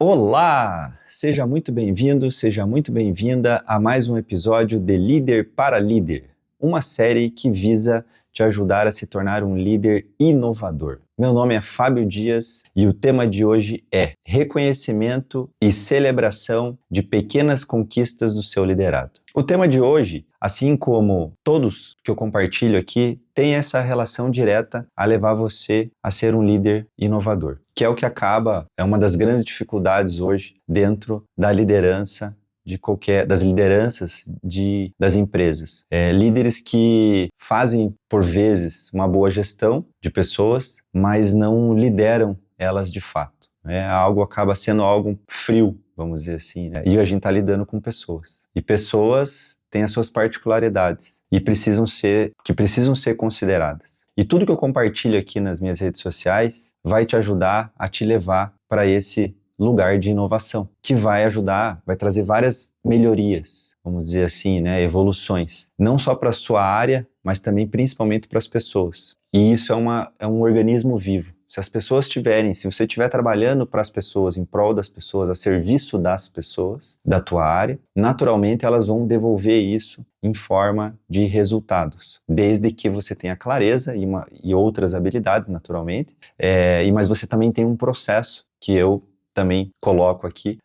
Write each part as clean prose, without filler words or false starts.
Olá! Seja muito bem-vindo, seja muito bem-vinda a mais um episódio de Líder para Líder, uma série que visa te ajudar a se tornar um líder inovador. Meu nome é Fábio Dias e o tema de hoje é reconhecimento e celebração de pequenas conquistas do seu liderado. O tema de hoje, assim como todos que eu compartilho aqui, tem essa relação direta a levar você a ser um líder inovador, que é o que é uma das grandes dificuldades hoje dentro da liderança das lideranças das empresas. Líderes que fazem, por vezes, uma boa gestão de pessoas, mas não lideram elas de fato. Acaba sendo algo frio, vamos dizer assim, né? E a gente está lidando com pessoas. E pessoas têm as suas particularidades e precisam ser consideradas. E tudo que eu compartilho aqui nas minhas redes sociais vai te ajudar a te levar para esse lugar de inovação, que vai trazer várias melhorias, vamos dizer assim, né, evoluções, não só para a sua área, mas também principalmente para as pessoas. E isso é um organismo vivo. Se você estiver trabalhando para as pessoas, em prol das pessoas, a serviço das pessoas, da tua área, naturalmente elas vão devolver isso em forma de resultados, desde que você tenha clareza e outras habilidades, naturalmente, mas você também tem um processo que eu também coloco aqui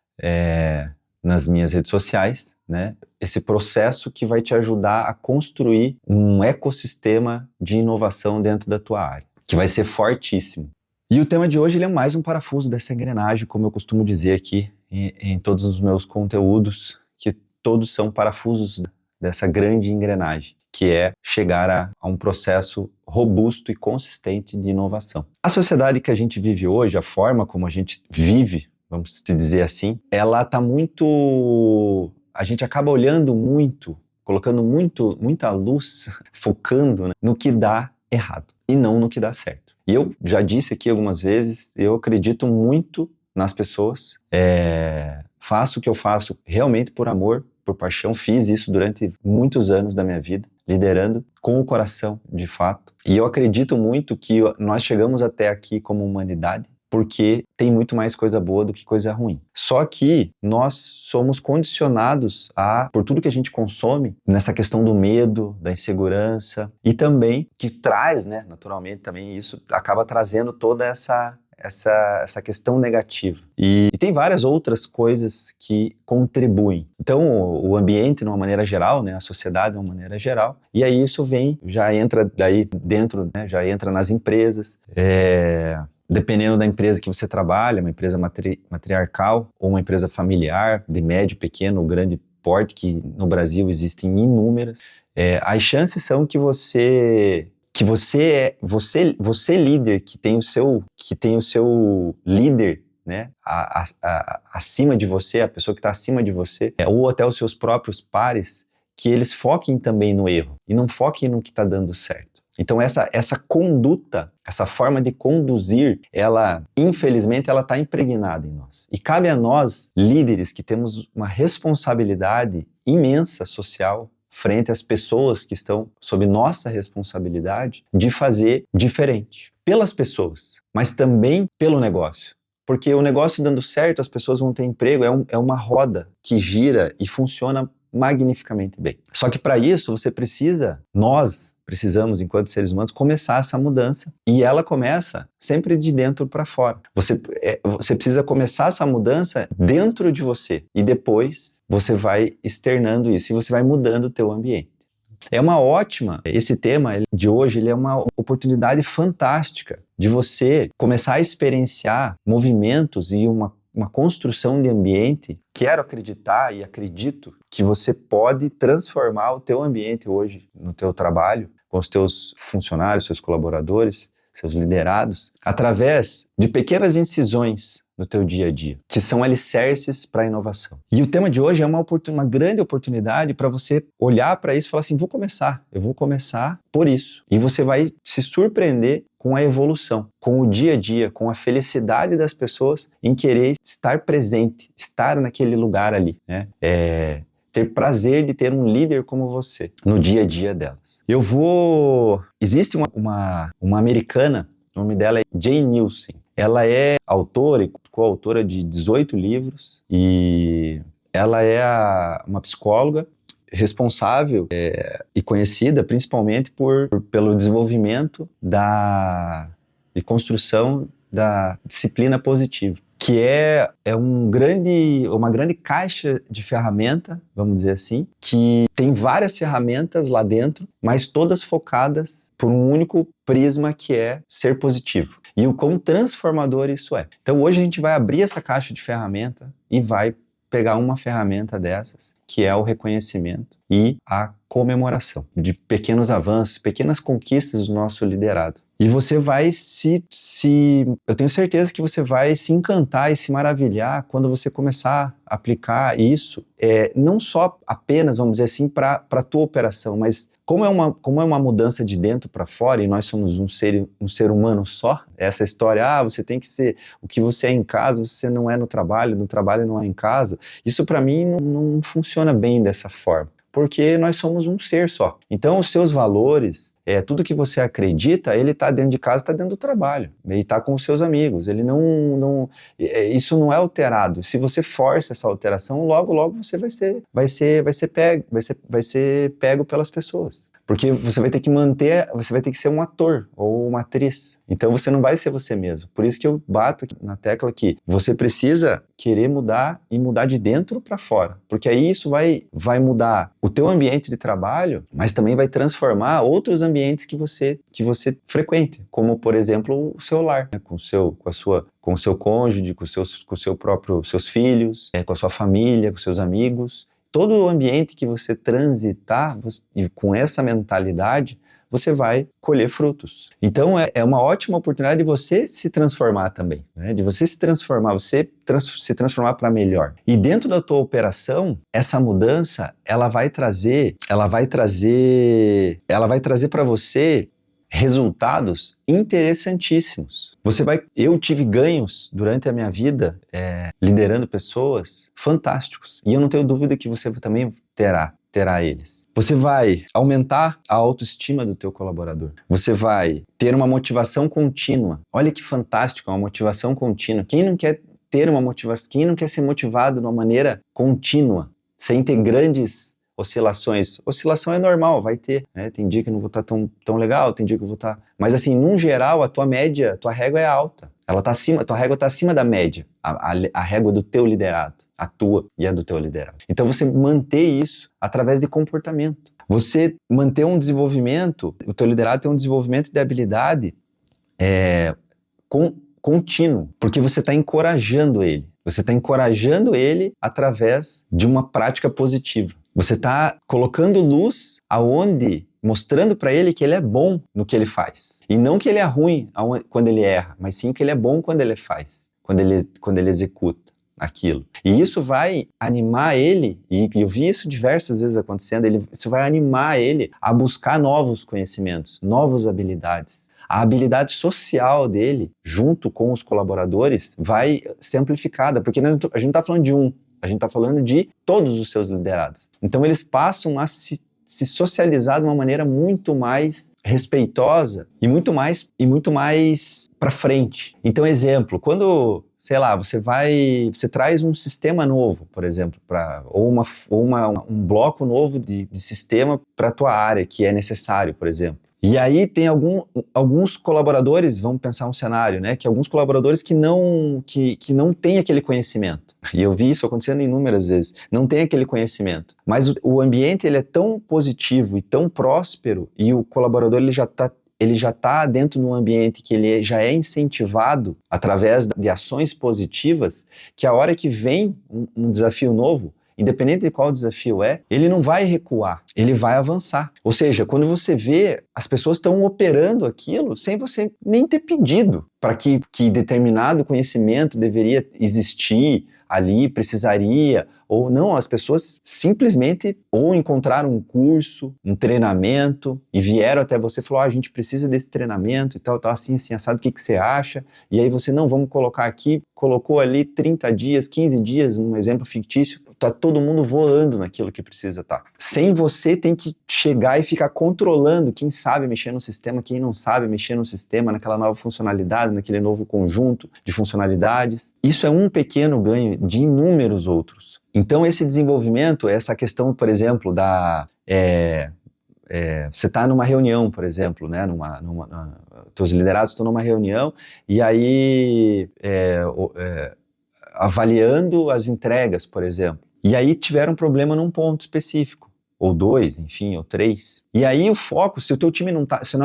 nas minhas redes sociais, né? Esse processo que vai te ajudar a construir um ecossistema de inovação dentro da tua área, que vai ser fortíssimo. E o tema de hoje ele é mais um parafuso dessa engrenagem, como eu costumo dizer aqui em todos os meus conteúdos, que todos são parafusos dessa grande engrenagem, que é chegar a um processo robusto e consistente de inovação. A sociedade que a gente vive hoje, a forma como a gente vive, vamos dizer assim, ela está muito... A gente acaba olhando muito, colocando muita luz, focando, né, no que dá errado e não no que dá certo. E eu já disse aqui algumas vezes, eu acredito muito nas pessoas, faço o que eu faço realmente por amor, por paixão, fiz isso durante muitos anos da minha vida, liderando com o coração, de fato. E eu acredito muito que nós chegamos até aqui como humanidade porque tem muito mais coisa boa do que coisa ruim. Só que nós somos condicionados por tudo que a gente consome, nessa questão do medo, da insegurança, e também que traz, né, naturalmente também isso acaba trazendo toda essa questão negativa. E tem várias outras coisas que contribuem. Então, o ambiente, de uma maneira geral, né, a sociedade, de uma maneira geral, e aí isso já entra daí dentro, né, já entra nas empresas, dependendo da empresa que você trabalha, uma empresa matriarcal ou uma empresa familiar, de médio, pequeno ou grande porte, que no Brasil existem inúmeras, as chances são que você líder, que tem o seu líder, né, acima de você, a pessoa que está acima de você, ou até os seus próprios pares, que eles foquem também no erro e não foquem no que está dando certo. Então essa conduta, essa forma de conduzir, infelizmente, ela está impregnada em nós. E cabe a nós, líderes, que temos uma responsabilidade imensa social, frente às pessoas que estão sob nossa responsabilidade, de fazer diferente. Pelas pessoas, mas também pelo negócio. Porque o negócio dando certo, as pessoas vão ter emprego, é uma roda que gira e funciona magnificamente bem. Só que para isso nós precisamos, enquanto seres humanos, começar essa mudança, e ela começa sempre de dentro para fora. Você precisa começar essa mudança dentro de você, e depois você vai externando isso, e você vai mudando o teu ambiente. Esse tema de hoje, ele é uma oportunidade fantástica de você começar a experienciar movimentos e uma construção de ambiente. Quero acreditar e acredito que você pode transformar o teu ambiente hoje no teu trabalho, com os teus funcionários, seus colaboradores, seus liderados, através de pequenas incisões no teu dia a dia, que são alicerces para a inovação. E o tema de hoje é uma grande oportunidade para você olhar para isso e falar assim, eu vou começar por isso. E você vai se surpreender com a evolução, com o dia a dia, com a felicidade das pessoas em querer estar presente, estar naquele lugar ali, né? Ter prazer de ter um líder como você no dia a dia delas. Existe uma americana, o nome dela é Jane Nielsen. Ela é autora e coautora de 18 livros e ela é uma psicóloga responsável e conhecida principalmente pelo desenvolvimento e construção da disciplina positiva, que é uma grande caixa de ferramenta, vamos dizer assim, que tem várias ferramentas lá dentro, mas todas focadas por um único prisma, que é ser positivo. E o quão transformador isso é. Então hoje a gente vai abrir essa caixa de ferramenta e vai pegar uma ferramenta dessas, que é o reconhecimento e a comemoração de pequenos avanços, pequenas conquistas do nosso liderado. E você vai eu tenho certeza que você vai se encantar e se maravilhar quando você começar a aplicar isso, não só apenas, vamos dizer assim, para a tua operação, mas como é uma mudança de dentro para fora, e nós somos um ser humano só, essa história, você tem que ser o que você é em casa, você não é no trabalho não é em casa, isso para mim não funciona bem dessa forma. Porque nós somos um ser só. Então, os seus valores, tudo que você acredita, ele está dentro de casa, está dentro do trabalho. Ele está com os seus amigos. Ele isso não é alterado. Se você força essa alteração, logo você vai ser pego pelas pessoas. Porque você vai ter que ser um ator ou uma atriz. Então você não vai ser você mesmo. Por isso que eu bato na tecla que você precisa querer mudar e mudar de dentro para fora. Porque aí isso vai mudar o teu ambiente de trabalho, mas também vai transformar outros ambientes que você frequente. Como, por exemplo, o seu lar, né? com o seu cônjuge, com seus filhos, com a sua família, com seus amigos. Todo o ambiente que você transitar e com essa mentalidade, você vai colher frutos. Então é uma ótima oportunidade de você se transformar também, né? De você se transformar, se transformar para melhor. E dentro da tua operação, essa mudança, ela vai trazer para você resultados interessantíssimos. Eu tive ganhos durante a minha vida liderando pessoas fantásticos. E eu não tenho dúvida que você também terá eles. Você vai aumentar a autoestima do teu colaborador. Você vai ter uma motivação contínua. Olha que fantástico, uma motivação contínua. Quem não quer ter uma motivação? Quem não quer ser motivado de uma maneira contínua, sem ter grandes oscilações? Oscilação é normal, vai ter, né? Tem dia que eu não vou estar tão legal, tem dia que eu vou estar... Mas assim, num geral, a tua média, a tua régua é alta. A tua régua está acima da média, a régua do teu liderado, a tua e a do teu liderado. Então você manter isso através de comportamento. Você manter um desenvolvimento, o teu liderado tem um desenvolvimento de habilidade contínuo, porque você está encorajando ele. Você está encorajando ele através de uma prática positiva. Você está colocando luz mostrando para ele que ele é bom no que ele faz. E não que ele é ruim quando ele erra, mas sim que ele é bom quando ele faz, quando ele executa aquilo. E isso vai animar ele, e eu vi isso diversas vezes acontecendo, isso vai animar ele a buscar novos conhecimentos, novas habilidades. A habilidade social dele, junto com os colaboradores, vai ser amplificada, porque a gente não está falando de a gente está falando de todos os seus liderados. Então eles passam a se socializar de uma maneira muito mais respeitosa e muito mais para frente. Então, exemplo, quando, sei lá, você traz um sistema novo, por exemplo, ou um bloco novo de sistema para a tua área que é necessário, por exemplo. E aí tem alguns colaboradores, vamos pensar um cenário, né? Que alguns colaboradores que não têm aquele conhecimento. E eu vi isso acontecendo inúmeras vezes. Não tem aquele conhecimento. Mas o ambiente ele é tão positivo e tão próspero, e o colaborador ele já está dentro de um ambiente que ele já é incentivado através de ações positivas, que a hora que vem um desafio novo, independente de qual desafio ele não vai recuar, ele vai avançar. Ou seja, quando você vê, as pessoas estão operando aquilo sem você nem ter pedido para que determinado conhecimento deveria existir ali, precisaria, ou não, as pessoas simplesmente ou encontraram um curso, um treinamento e vieram até você e falaram, a gente precisa desse treinamento e tal, assim, assado, o que você acha? E aí você, não, vamos colocar aqui, colocou ali 30 dias, 15 dias, um exemplo fictício, tá todo mundo voando naquilo que precisa estar. Sem você tem que chegar e ficar controlando quem sabe mexer no sistema, quem não sabe mexer no sistema, naquela nova funcionalidade, naquele novo conjunto de funcionalidades. Isso é um pequeno ganho de inúmeros outros. Então, esse desenvolvimento, essa questão, por exemplo, você está numa reunião, por exemplo, né, teus liderados estão numa reunião e aí avaliando as entregas, por exemplo. E aí tiveram um problema num ponto específico, ou 2, enfim, ou 3. E aí o foco, se o teu time não tá, se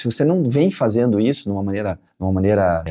você não vem fazendo isso de uma maneira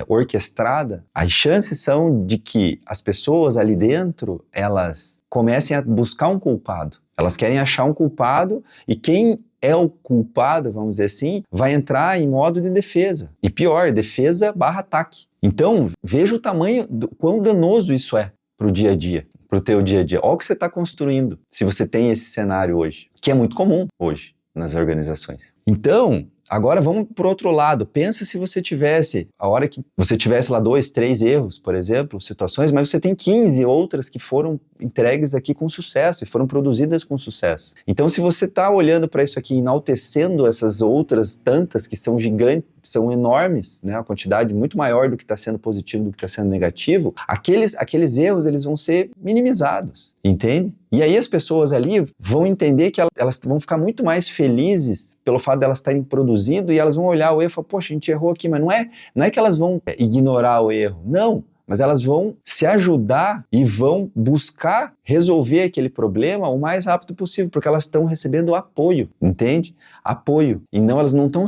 orquestrada, as chances são de que as pessoas ali dentro, elas comecem a buscar um culpado. Elas querem achar um culpado e quem é o culpado, vamos dizer assim, vai entrar em modo de defesa. E pior, defesa/ataque. Então, veja o tamanho, quão danoso isso é para o dia a dia, para o teu dia a dia. Olha o que você está construindo, se você tem esse cenário hoje, que é muito comum hoje nas organizações. Então, agora vamos para o outro lado. Pensa se você tivesse, a hora que você tivesse lá 2, 3 erros, por exemplo, situações, mas você tem 15 outras que foram entregues aqui com sucesso e foram produzidas com sucesso. Então, se você está olhando para isso aqui, enaltecendo essas outras tantas que são gigantes, são enormes, né? A quantidade muito maior do que está sendo positivo do que está sendo negativo, aqueles erros eles vão ser minimizados, entende? E aí as pessoas ali vão entender que elas vão ficar muito mais felizes pelo fato de elas estarem produzindo e elas vão olhar o erro e falar, poxa, a gente errou aqui, mas não é que elas vão ignorar o erro, não. Mas elas vão se ajudar e vão buscar resolver aquele problema o mais rápido possível, porque elas estão recebendo apoio, entende? Apoio. E não, elas não estão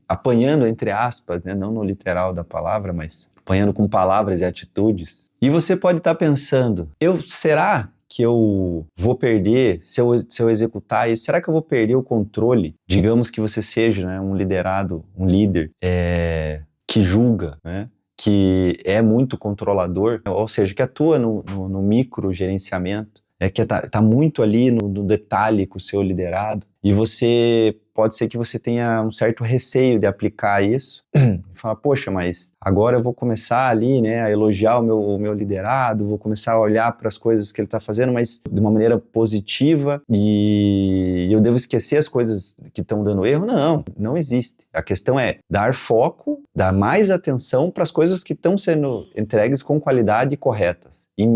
apanhando entre aspas, né? Não no literal da palavra, mas apanhando com palavras e atitudes. E você pode estar pensando, será que eu vou perder, se eu executar isso, será que eu vou perder o controle? Digamos que você seja, né, um liderado, um líder que julga, né, que é muito controlador, ou seja, que atua no micro gerenciamento, que tá muito ali no detalhe com o seu liderado, e pode ser que você tenha um certo receio de aplicar isso, e falar, poxa, mas agora eu vou começar ali, né, a elogiar o meu liderado, vou começar a olhar para as coisas que ele está fazendo, mas de uma maneira positiva, e eu devo esquecer as coisas que estão dando erro? Não existe. A questão é dar foco, dar mais atenção para as coisas que estão sendo entregues com qualidade corretas, e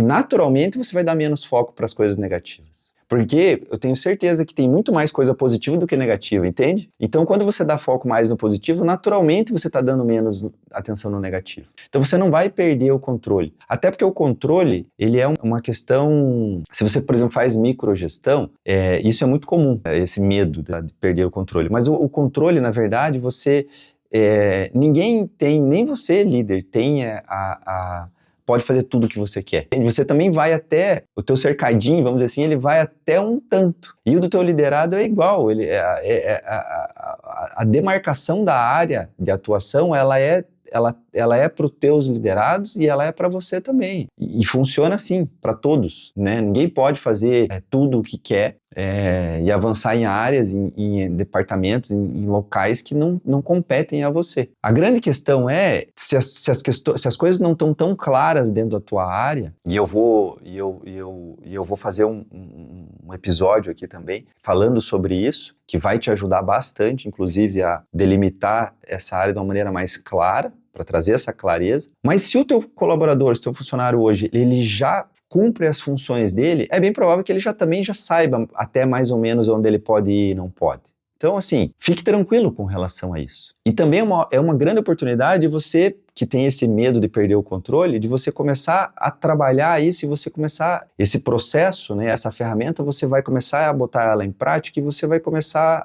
naturalmente você vai dar menos foco para as coisas negativas. Porque eu tenho certeza que tem muito mais coisa positiva do que negativa, entende? Então, quando você dá foco mais no positivo, naturalmente você está dando menos atenção no negativo. Então, você não vai perder o controle. Até porque o controle, ele é uma questão... Se você, por exemplo, faz microgestão, isso é muito comum, esse medo de perder o controle. Mas o controle, na verdade, ninguém tem, nem você, líder, tem pode fazer tudo o que você quer. Você também vai até, o teu cercadinho, vamos dizer assim, ele vai até um tanto. E o do teu liderado é igual. A demarcação da área de atuação, ela é para os teus liderados e ela é para você também. E funciona assim, para todos, né? Ninguém pode fazer tudo o que quer e avançar em áreas, em departamentos, em locais que não competem a você. A grande questão é se as coisas não estão tão claras dentro da tua área, e eu vou fazer um episódio aqui também falando sobre isso, que vai te ajudar bastante, inclusive, a delimitar essa área de uma maneira mais clara, para trazer essa clareza. Mas se o teu colaborador, se o teu funcionário hoje, ele já cumpre as funções dele, é bem provável que ele também já saiba até mais ou menos onde ele pode ir e não pode. Então, assim, fique tranquilo com relação a isso. E também é uma grande oportunidade você, que tem esse medo de perder o controle, de você começar a trabalhar isso e você começar esse processo, né, essa ferramenta, você vai começar a botar ela em prática e você vai começar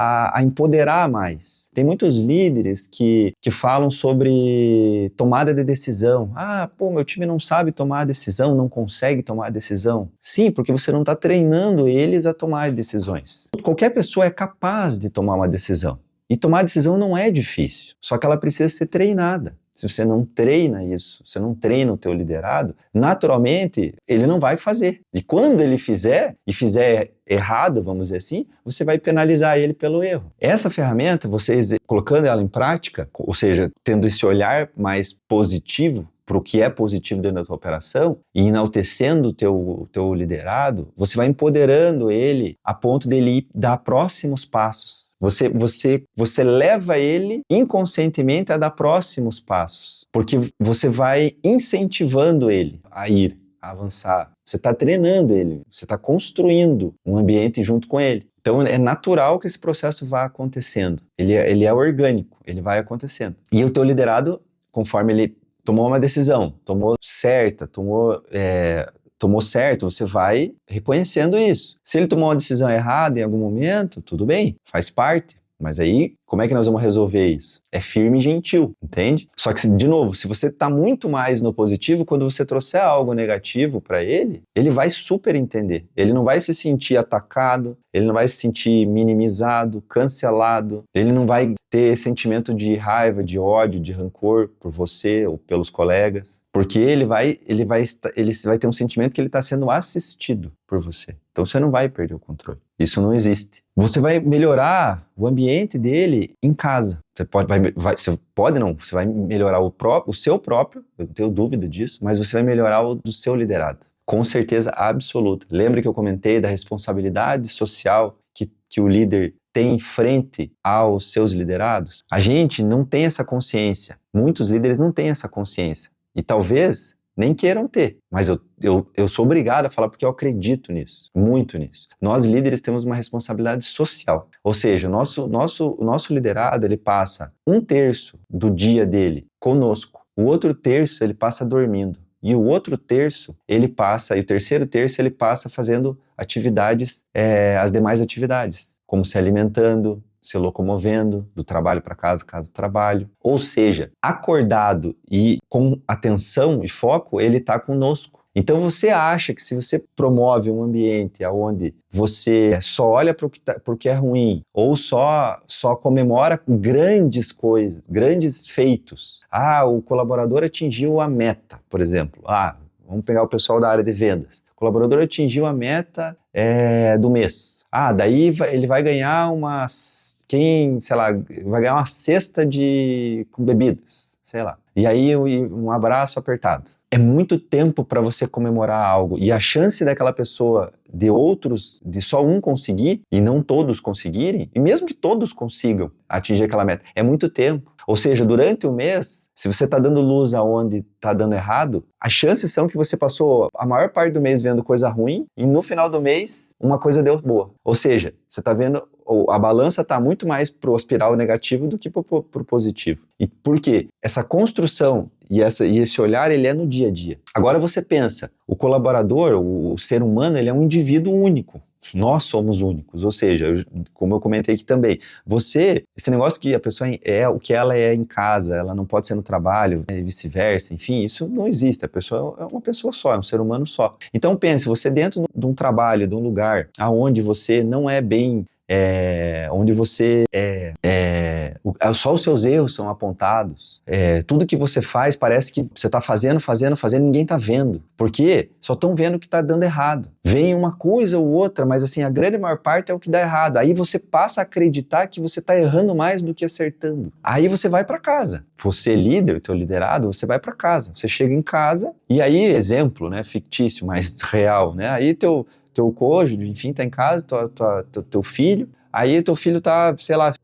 a empoderar mais. Tem muitos líderes que falam sobre tomada de decisão. Meu time não sabe tomar a decisão, não consegue tomar a decisão. Sim, porque você não está treinando eles a tomar decisões. Qualquer pessoa é capaz de tomar uma decisão. E tomar decisão não é difícil, só que ela precisa ser treinada. Se você não treina isso, você não treina o teu liderado, naturalmente ele não vai fazer. E quando ele fizer, e fizer errado, vamos dizer assim, você vai penalizar ele pelo erro. Essa ferramenta, colocando ela em prática, ou seja, tendo esse olhar mais positivo, para o que é positivo dentro da tua operação e enaltecendo o teu liderado, você vai empoderando ele a ponto dele ir dar próximos passos. Você leva ele inconscientemente a dar próximos passos, porque você vai incentivando ele a ir, a avançar. Você está treinando ele, você está construindo um ambiente junto com ele. Então é natural que esse processo vá acontecendo. Ele é orgânico, ele vai acontecendo. E o teu liderado, conforme ele tomou uma decisão, tomou certo, você vai reconhecendo isso. Se ele tomou uma decisão errada em algum momento, tudo bem, faz parte. Mas aí, como é que nós vamos resolver isso? É firme e gentil, entende? Só que, de novo, se você está muito mais no positivo, quando você trouxer algo negativo para ele, ele vai super entender. Ele não vai se sentir atacado, ele não vai se sentir minimizado, cancelado, ele não vai ter sentimento de raiva, de ódio, de rancor por você ou pelos colegas, porque ele vai ter um sentimento que ele está sendo assistido por você. Então você não vai perder o controle. Isso não existe. Você vai melhorar o ambiente dele em casa. Você vai melhorar o seu próprio, eu não tenho dúvida disso, mas você vai melhorar o do seu liderado. Com certeza absoluta. Lembra que eu comentei da responsabilidade social que o líder tem frente aos seus liderados? A gente não tem essa consciência. Muitos líderes não têm essa consciência. E talvez nem queiram ter. Mas eu sou obrigado a falar porque eu acredito nisso, muito nisso. Nós líderes temos uma responsabilidade social. Ou seja, o nosso liderado, ele passa 1/3 do dia dele conosco. O outro terço ele passa dormindo. E o outro terço, e o terceiro terço, ele passa fazendo atividades, as demais atividades, como se alimentando, se locomovendo, do trabalho para casa, casa trabalho. Ou seja, acordado e com atenção e foco, ele está conosco. Então você acha que se você promove um ambiente onde você só olha para o que é ruim, ou só comemora grandes coisas, grandes feitos. O colaborador atingiu a meta, por exemplo. Vamos pegar o pessoal da área de vendas. O colaborador atingiu a meta do mês. Daí ele vai ganhar uma cesta com bebidas, sei lá. E aí um abraço apertado. É muito tempo para você comemorar algo. E a chance daquela pessoa, de só um conseguir, e não todos conseguirem, e mesmo que todos consigam atingir aquela meta, é muito tempo. Ou seja, durante o mês, se você está dando luz aonde está dando errado, as chances são que você passou a maior parte do mês vendo coisa ruim e no final do mês uma coisa deu boa. Ou seja, você está vendo, a balança está muito mais para o espiral negativo do que para o positivo. E por quê? Essa construção e esse olhar, ele é no dia a dia. Agora você pensa, o colaborador, o ser humano, ele é um indivíduo único. Nós somos únicos, ou seja, como eu comentei aqui também, esse negócio que a pessoa é o que ela é em casa, ela não pode ser no trabalho, e vice-versa, enfim, isso não existe, a pessoa é uma pessoa só, é um ser humano só. Então pense, você dentro de um trabalho, de um lugar onde você não é bem, onde você só os seus erros são apontados, tudo que você faz parece que você está fazendo, ninguém está vendo, porque só estão vendo que está dando errado. Vem uma coisa ou outra, mas assim, a grande maior parte é o que dá errado. Aí você passa a acreditar que você está errando mais do que acertando. Aí você vai para casa. Você é o teu liderado, você vai para casa. Você chega em casa e aí, exemplo, né, fictício, mas real, né? Aí teu cônjuge, enfim, tá em casa, teu filho. Aí teu filho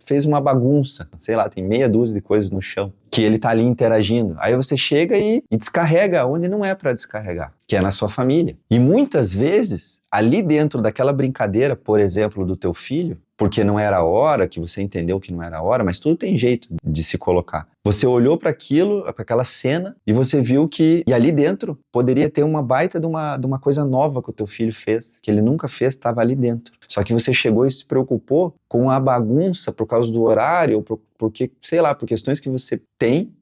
fez uma bagunça, tem meia dúzia de coisas no chão, que ele tá ali interagindo. Aí você chega e descarrega onde não é para descarregar, que é na sua família. E muitas vezes, ali dentro daquela brincadeira, por exemplo, do teu filho, porque não era a hora, que você entendeu que não era a hora, mas tudo tem jeito de se colocar. Você olhou para aquela cena, e você viu e ali dentro poderia ter uma baita de uma coisa nova que o teu filho fez, que ele nunca fez, estava ali dentro. Só que você chegou e se preocupou com a bagunça por causa do horário, ou porque, por questões que você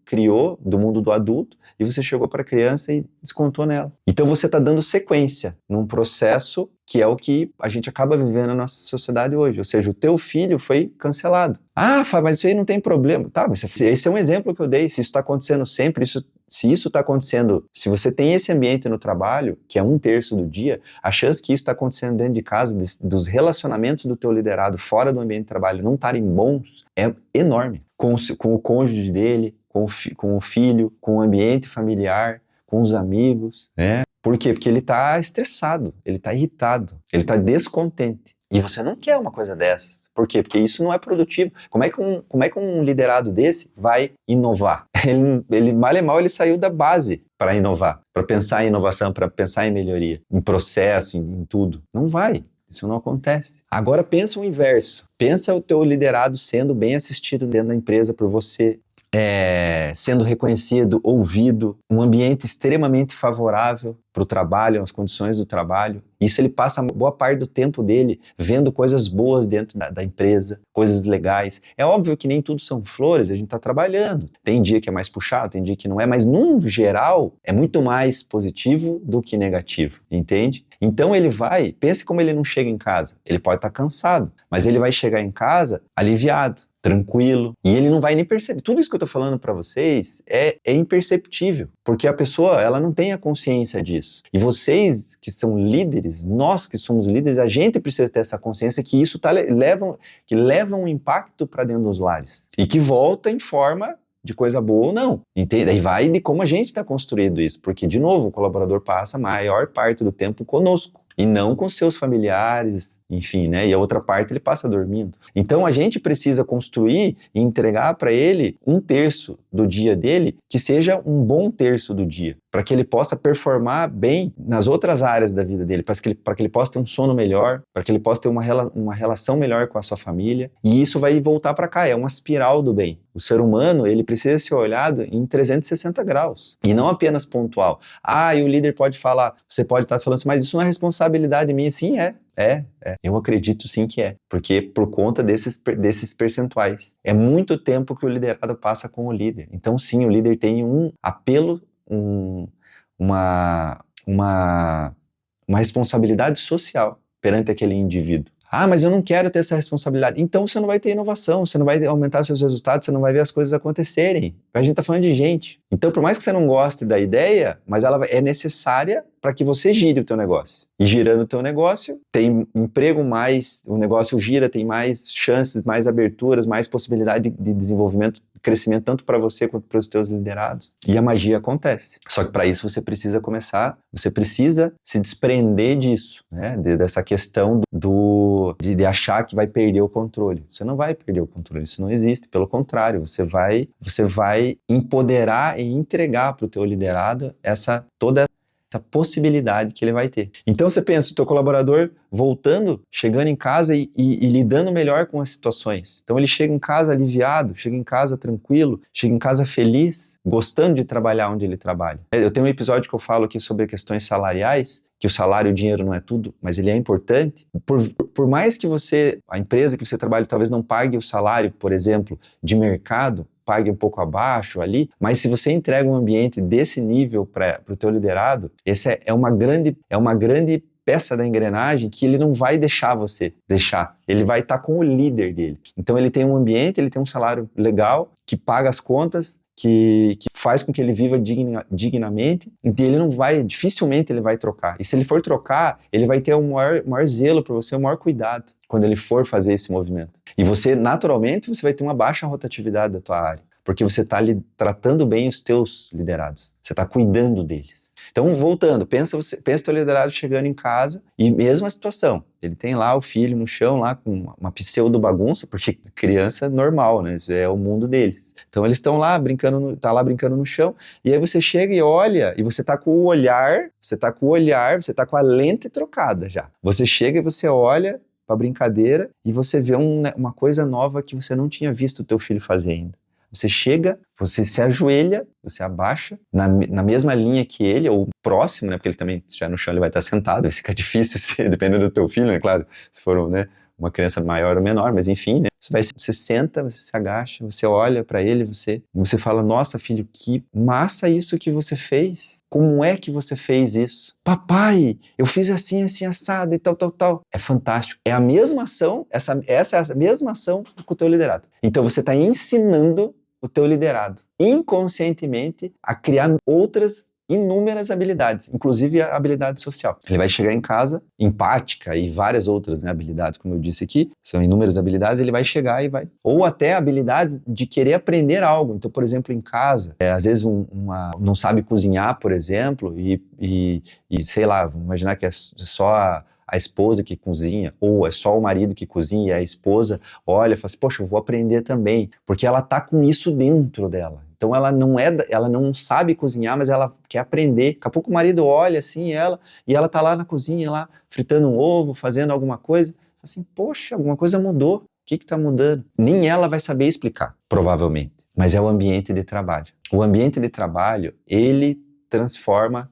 criou do mundo do adulto, e você chegou para a criança e descontou nela. Então você está dando sequência num processo que é o que a gente acaba vivendo na nossa sociedade hoje. Ou seja, o teu filho foi cancelado. Fábio, mas isso aí não tem problema. Tá, mas esse é um exemplo que eu dei. Se isso está acontecendo sempre, se isso está acontecendo, se você tem esse ambiente no trabalho, que é 1/3 do dia, a chance que isso está acontecendo dentro de casa, dos relacionamentos do teu liderado fora do ambiente de trabalho não estarem bons, é enorme. Com o cônjuge dele, com o filho, com o ambiente familiar, com os amigos, né? Por quê? Porque ele está estressado, ele está irritado, ele está descontente. E você não quer uma coisa dessas. Por quê? Porque isso não é produtivo. Como é que um liderado desse vai inovar? Mal e mal, ele saiu da base para inovar, para pensar em inovação, para pensar em melhoria, em processo, em tudo. Não vai. Isso não acontece. Agora pensa o inverso. Pensa o teu liderado sendo bem assistido dentro da empresa por você, sendo reconhecido, ouvido, um ambiente extremamente favorável para o trabalho, as condições do trabalho. Isso ele passa boa parte do tempo dele vendo coisas boas dentro da empresa, coisas legais. É óbvio que nem tudo são flores, a gente está trabalhando. Tem dia que é mais puxado, tem dia que não é, mas num geral é muito mais positivo do que negativo, entende? Então ele pense como ele não chega em casa. Ele pode estar cansado, mas ele vai chegar em casa aliviado, tranquilo, e ele não vai nem perceber. Tudo isso que eu estou falando para vocês é imperceptível, porque a pessoa ela não tem a consciência disso. E vocês que são líderes, nós que somos líderes, a gente precisa ter essa consciência que isso leva um impacto para dentro dos lares e que volta em forma de coisa boa ou não, entende? Aí vai de como a gente está construído isso, porque, de novo, o colaborador passa a maior parte do tempo conosco, e não com seus familiares, enfim, né? E a outra parte ele passa dormindo. Então a gente precisa construir e entregar para ele 1/3 do dia dele que seja um bom terço do dia, para que ele possa performar bem nas outras áreas da vida dele, para que ele possa ter um sono melhor, para que ele possa ter uma relação melhor com a sua família. E isso vai voltar para cá, é uma espiral do bem. O ser humano, ele precisa ser olhado em 360 graus, e não apenas pontual. E o líder pode falar, você pode estar falando assim, mas isso não é responsabilidade minha. Sim, é. Eu acredito sim que é, porque por conta desses percentuais. É muito tempo que o liderado passa com o líder. Então sim, o líder tem um apelo, uma responsabilidade social perante aquele indivíduo. Mas eu não quero ter essa responsabilidade. Então você não vai ter inovação, você não vai aumentar seus resultados, você não vai ver as coisas acontecerem. A gente está falando de gente. Então, por mais que você não goste da ideia, mas ela é necessária para que você gire o teu negócio. E girando o teu negócio, tem emprego o negócio gira, tem mais chances, mais aberturas, mais possibilidade de desenvolvimento, crescimento, tanto para você quanto para os teus liderados. E a magia acontece. Só que para isso você precisa se desprender disso, né? Dessa questão de achar que vai perder o controle. Você não vai perder o controle, isso não existe. Pelo contrário, você vai empoderar e entregar para o teu liderado toda essa possibilidade que ele vai ter. Então você pensa, o teu colaborador chegando em casa e lidando melhor com as situações. Então ele chega em casa aliviado, chega em casa tranquilo, chega em casa feliz, gostando de trabalhar onde ele trabalha. Eu tenho um episódio que eu falo aqui sobre questões salariais, que o salário e o dinheiro não é tudo, mas ele é importante. Por mais que a empresa que você trabalha talvez não pague o salário, por exemplo, de mercado, pague um pouco abaixo ali, mas se você entrega um ambiente desse nível para o teu liderado, essa é uma grande peça da engrenagem que ele não vai deixar você deixar. Ele vai estar com o líder dele. Então ele tem um ambiente, ele tem um salário legal, que paga as contas, que faz com que ele viva dignamente, e dificilmente ele vai trocar. E se ele for trocar, ele vai ter o maior zelo por você, o maior cuidado quando ele for fazer esse movimento. E você, naturalmente, você vai ter uma baixa rotatividade da tua área, porque você está tratando bem os teus liderados, você está cuidando deles. Então, voltando, pensa o teu liderado chegando em casa e mesma situação. Ele tem lá o filho no chão, lá com uma pseudo bagunça, porque criança é normal, né? Isso é o mundo deles. Então, eles estão lá brincando no chão, e aí você chega e olha, e você tá com o olhar, você tá com a lente trocada já. Você chega e você olha para a brincadeira e você vê uma coisa nova que você não tinha visto o teu filho fazer ainda. Você chega, você se ajoelha, você abaixa na mesma linha que ele, ou próximo, né? Porque ele também, se estiver no chão, ele vai estar sentado, fica difícil, dependendo do teu filho, né? Claro, se for, né, uma criança maior ou menor, mas enfim, né? Você senta, você se agacha, você olha para ele, você fala, nossa, filho, que massa isso que você fez. Como é que você fez isso? Papai, eu fiz assim, assim, assado e tal, tal, tal. É fantástico. É a mesma ação, essa é a mesma ação com o teu liderado. Então você está ensinando o teu liderado inconscientemente a criar outras inúmeras habilidades, inclusive a habilidade social. Ele vai chegar em casa, empática e várias outras, né, habilidades, como eu disse aqui, são inúmeras habilidades, ele vai chegar e vai... Ou até habilidades de querer aprender algo. Então, por exemplo, em casa, às vezes não sabe cozinhar, por exemplo, e sei lá, vamos imaginar que é só a esposa que cozinha, ou é só o marido que cozinha e a esposa olha e fala assim, poxa, eu vou aprender também, porque ela tá com isso dentro dela. Então ela não sabe cozinhar, mas ela quer aprender. Daqui a pouco o marido olha assim, e ela tá lá na cozinha, lá fritando um ovo, fazendo alguma coisa, assim, poxa, alguma coisa mudou. O que tá mudando? Nem ela vai saber explicar, provavelmente, mas é o ambiente de trabalho. O ambiente de trabalho, ele transforma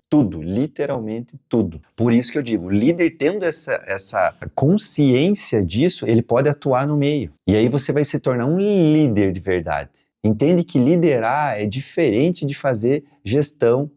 tudo, literalmente tudo. Por isso que eu digo, o líder tendo essa consciência disso, ele pode atuar no meio. E aí você vai se tornar um líder de verdade. Entende que liderar é diferente de fazer gestão.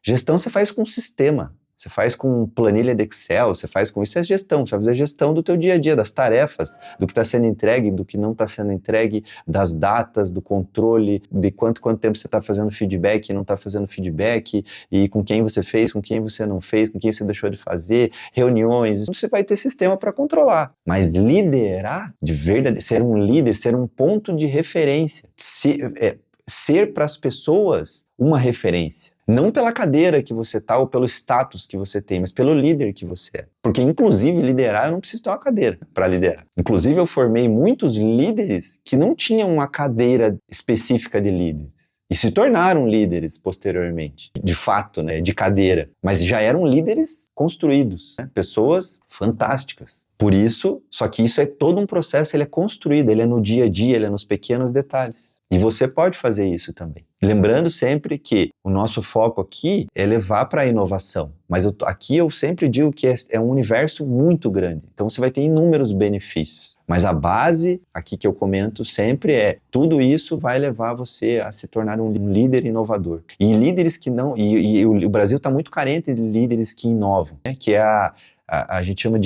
Gestão você faz com sistema. Você faz com planilha de Excel, você faz com isso, é gestão. Você vai fazer gestão do teu dia a dia, das tarefas, do que está sendo entregue, do que não está sendo entregue, das datas, do controle, de quanto tempo você está fazendo feedback e não está fazendo feedback, e com quem você fez, com quem você não fez, com quem você deixou de fazer, reuniões. Você vai ter sistema para controlar. Mas liderar, de verdade, ser um líder, ser um ponto de referência, ser para as pessoas uma referência. Não pela cadeira que você está ou pelo status que você tem, mas pelo líder que você é. Porque, inclusive, liderar, eu não preciso ter uma cadeira para liderar. Inclusive, eu formei muitos líderes que não tinham uma cadeira específica de líderes. E se tornaram líderes posteriormente, de fato, né, de cadeira. Mas já eram líderes construídos, né, pessoas fantásticas. Por isso, só que isso é todo um processo, ele é construído, ele é no dia a dia, ele é nos pequenos detalhes. E você pode fazer isso também. Lembrando sempre que o nosso foco aqui é levar para a inovação. Mas aqui eu sempre digo que é um universo muito grande. Então você vai ter inúmeros benefícios. Mas a base, aqui que eu comento sempre é, tudo isso vai levar você a se tornar um líder inovador. E líderes que não... E o Brasil está muito carente de líderes que inovam, né? Que é a gente chama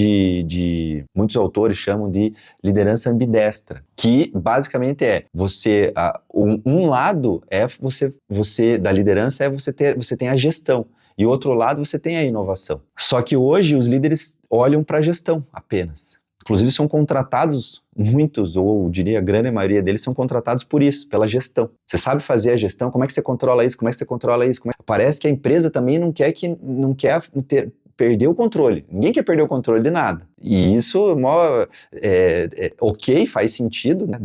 muitos autores chamam de liderança ambidestra, que basicamente é você, um lado é você da liderança é você tem a gestão, e outro lado você tem a inovação. Só que hoje os líderes olham para a gestão apenas. Inclusive são contratados, muitos, ou eu diria a grande maioria deles, são contratados por isso, pela gestão. Você sabe fazer a gestão, como é que você controla isso, como é que você controla isso? Parece que a empresa também não quer perder o controle. Ninguém quer perder o controle de nada. E isso ok, faz sentido, né,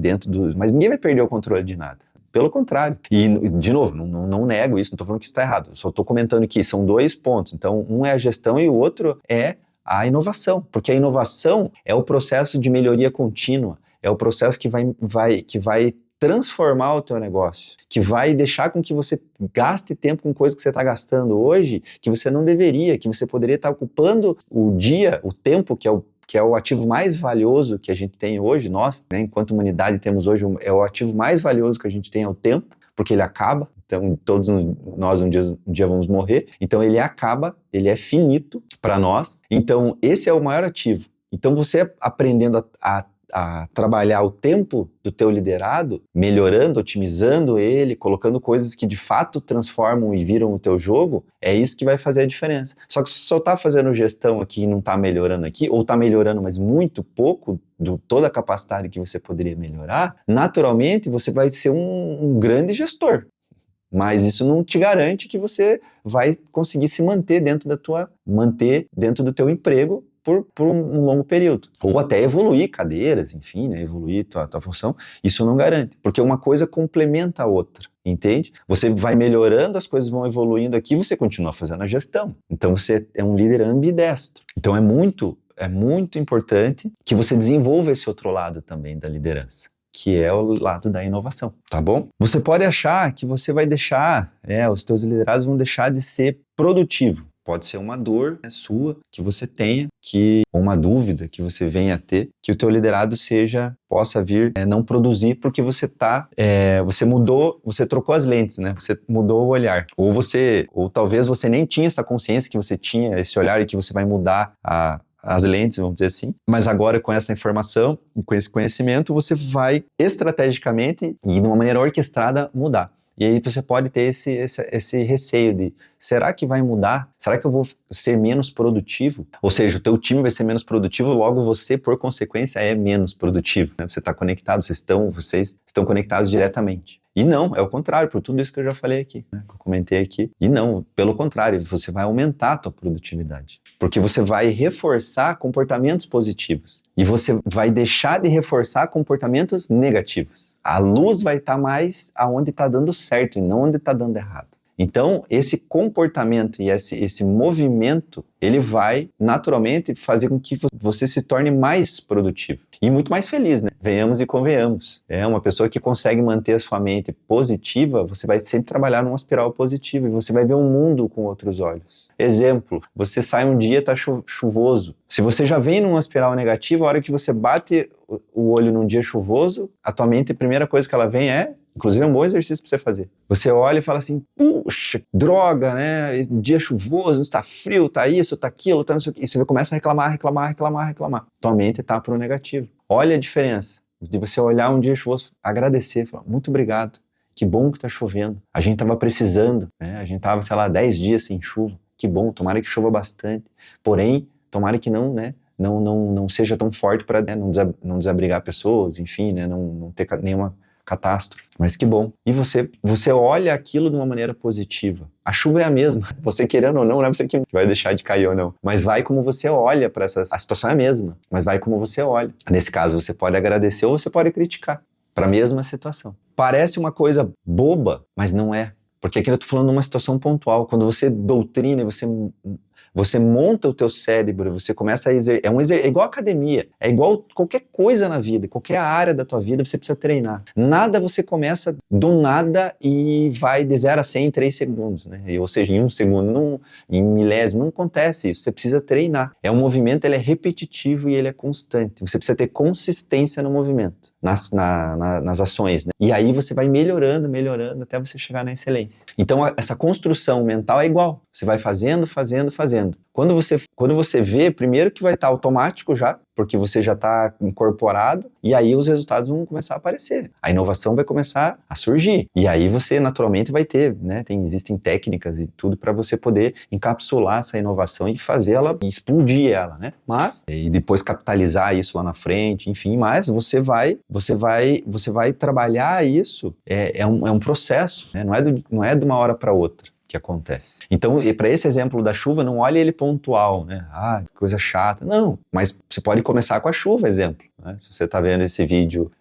mas ninguém vai perder o controle de nada. Pelo contrário. E, de novo, não nego isso, não estou falando que isso está errado. Só estou comentando que são dois pontos. Então, um é a gestão e o outro é a inovação. Porque a inovação é o processo de melhoria contínua. É o processo que vai transformar o teu negócio, que vai deixar com que você gaste tempo com coisas que você está gastando hoje, que você não deveria, que você poderia estar ocupando o tempo, que é o ativo mais valioso que a gente tem hoje, nós, né, enquanto humanidade temos hoje, é o ativo mais valioso que a gente tem é o tempo, porque ele acaba, então todos nós um dia vamos morrer, então ele acaba, ele é finito para nós, então esse é o maior ativo. Então você aprendendo a trabalhar o tempo do teu liderado, melhorando, otimizando ele, colocando coisas que de fato transformam e viram o teu jogo, é isso que vai fazer a diferença. Só que se só está fazendo gestão aqui e não está melhorando aqui, ou está melhorando, mas muito pouco toda a capacidade que você poderia melhorar, naturalmente você vai ser um grande gestor. Mas isso não te garante que você vai conseguir se manter dentro do teu emprego por um longo período. Ou até evoluir cadeiras, enfim, né, evoluir tua função, isso não garante. Porque uma coisa complementa a outra, entende? Você vai melhorando, as coisas vão evoluindo aqui, você continua fazendo a gestão. Então você é um líder ambidestro. Então é muito importante que você desenvolva esse outro lado também da liderança, que é o lado da inovação, tá bom? Você pode achar que você vai deixar, os teus liderados vão deixar de ser produtivo. Pode ser uma dor, né, sua, que você tenha, ou uma dúvida que você venha a ter, que o teu liderado possa vir não produzir porque você trocou as lentes, né? Você mudou o olhar. Ou talvez você nem tinha essa consciência que você tinha esse olhar e que você vai mudar as lentes, vamos dizer assim. Mas agora, com essa informação e com esse conhecimento, você vai estrategicamente e de uma maneira orquestrada mudar. E aí você pode ter esse receio de, será que vai mudar? Será que eu vou ser menos produtivo? Ou seja, o teu time vai ser menos produtivo, logo você, por consequência, é menos produtivo, né? Você está conectado, vocês estão conectados diretamente. E não, é o contrário, por tudo isso que eu já falei aqui, né, que eu comentei aqui. E não, pelo contrário, você vai aumentar a tua produtividade. Porque você vai reforçar comportamentos positivos. E você vai deixar de reforçar comportamentos negativos. A luz vai estar mais aonde está dando certo e não onde está dando errado. Então, esse comportamento e esse movimento, ele vai naturalmente fazer com que você se torne mais produtivo e muito mais feliz, né? Venhamos e convenhamos. Uma pessoa que consegue manter a sua mente positiva, você vai sempre trabalhar numa espiral positiva e você vai ver o mundo com outros olhos. Exemplo, você sai um dia, está chuvoso. Se você já vem numa espiral negativa, a hora que você bate o olho num dia chuvoso, a tua mente, a primeira coisa que ela vem inclusive é um bom exercício para você fazer. Você olha e fala assim, puxa, droga, né? Dia chuvoso, está frio, está isso, está aquilo, tá não sei o quê. E você começa a reclamar. Tua mente está para o negativo. Olha a diferença de você olhar um dia chuvoso, agradecer, falar, muito obrigado, que bom que está chovendo. A gente estava precisando, né? A gente estava, sei lá, 10 dias sem chuva. Que bom, tomara que chova bastante. Porém, tomara que não, né? Não seja tão forte para, né, não desabrigar pessoas, enfim, né? Não ter nenhuma catástrofe, mas que bom. E você olha aquilo de uma maneira positiva. A chuva é a mesma, você querendo ou não é você que vai deixar de cair ou não, mas vai como você olha para a situação é a mesma, mas vai como você olha. Nesse caso, você pode agradecer ou você pode criticar para a mesma situação. Parece uma coisa boba, mas não é, porque aqui eu estou falando de uma situação pontual. Quando você doutrina, você monta o teu cérebro, você começa a é igual academia, é igual qualquer coisa na vida, qualquer área da tua vida você precisa treinar. Nada você começa do nada e vai de 0 a 100 em 3 segundos, né? Ou seja, em 1 segundo, em milésimo, não acontece isso, você precisa treinar. É um movimento, ele é repetitivo e ele é constante, você precisa ter consistência no movimento, nas ações, né? E aí você vai melhorando até você chegar na excelência. Então essa construção mental é igual, você vai fazendo. Quando você vê, primeiro que vai estar automático já, porque você já está incorporado, e aí os resultados vão começar a aparecer. A inovação vai começar a surgir. E aí você naturalmente vai ter, né? Existem técnicas e tudo para você poder encapsular essa inovação e fazer ela, explodir ela, né? E depois capitalizar isso lá na frente, enfim, mas você vai trabalhar isso, é um processo, né? Não é de uma hora para outra que acontece. Então, para esse exemplo da chuva, não olhe ele pontual, né? Que coisa chata. Não, mas você pode começar com a chuva, exemplo, né? Se você está vendo esse vídeo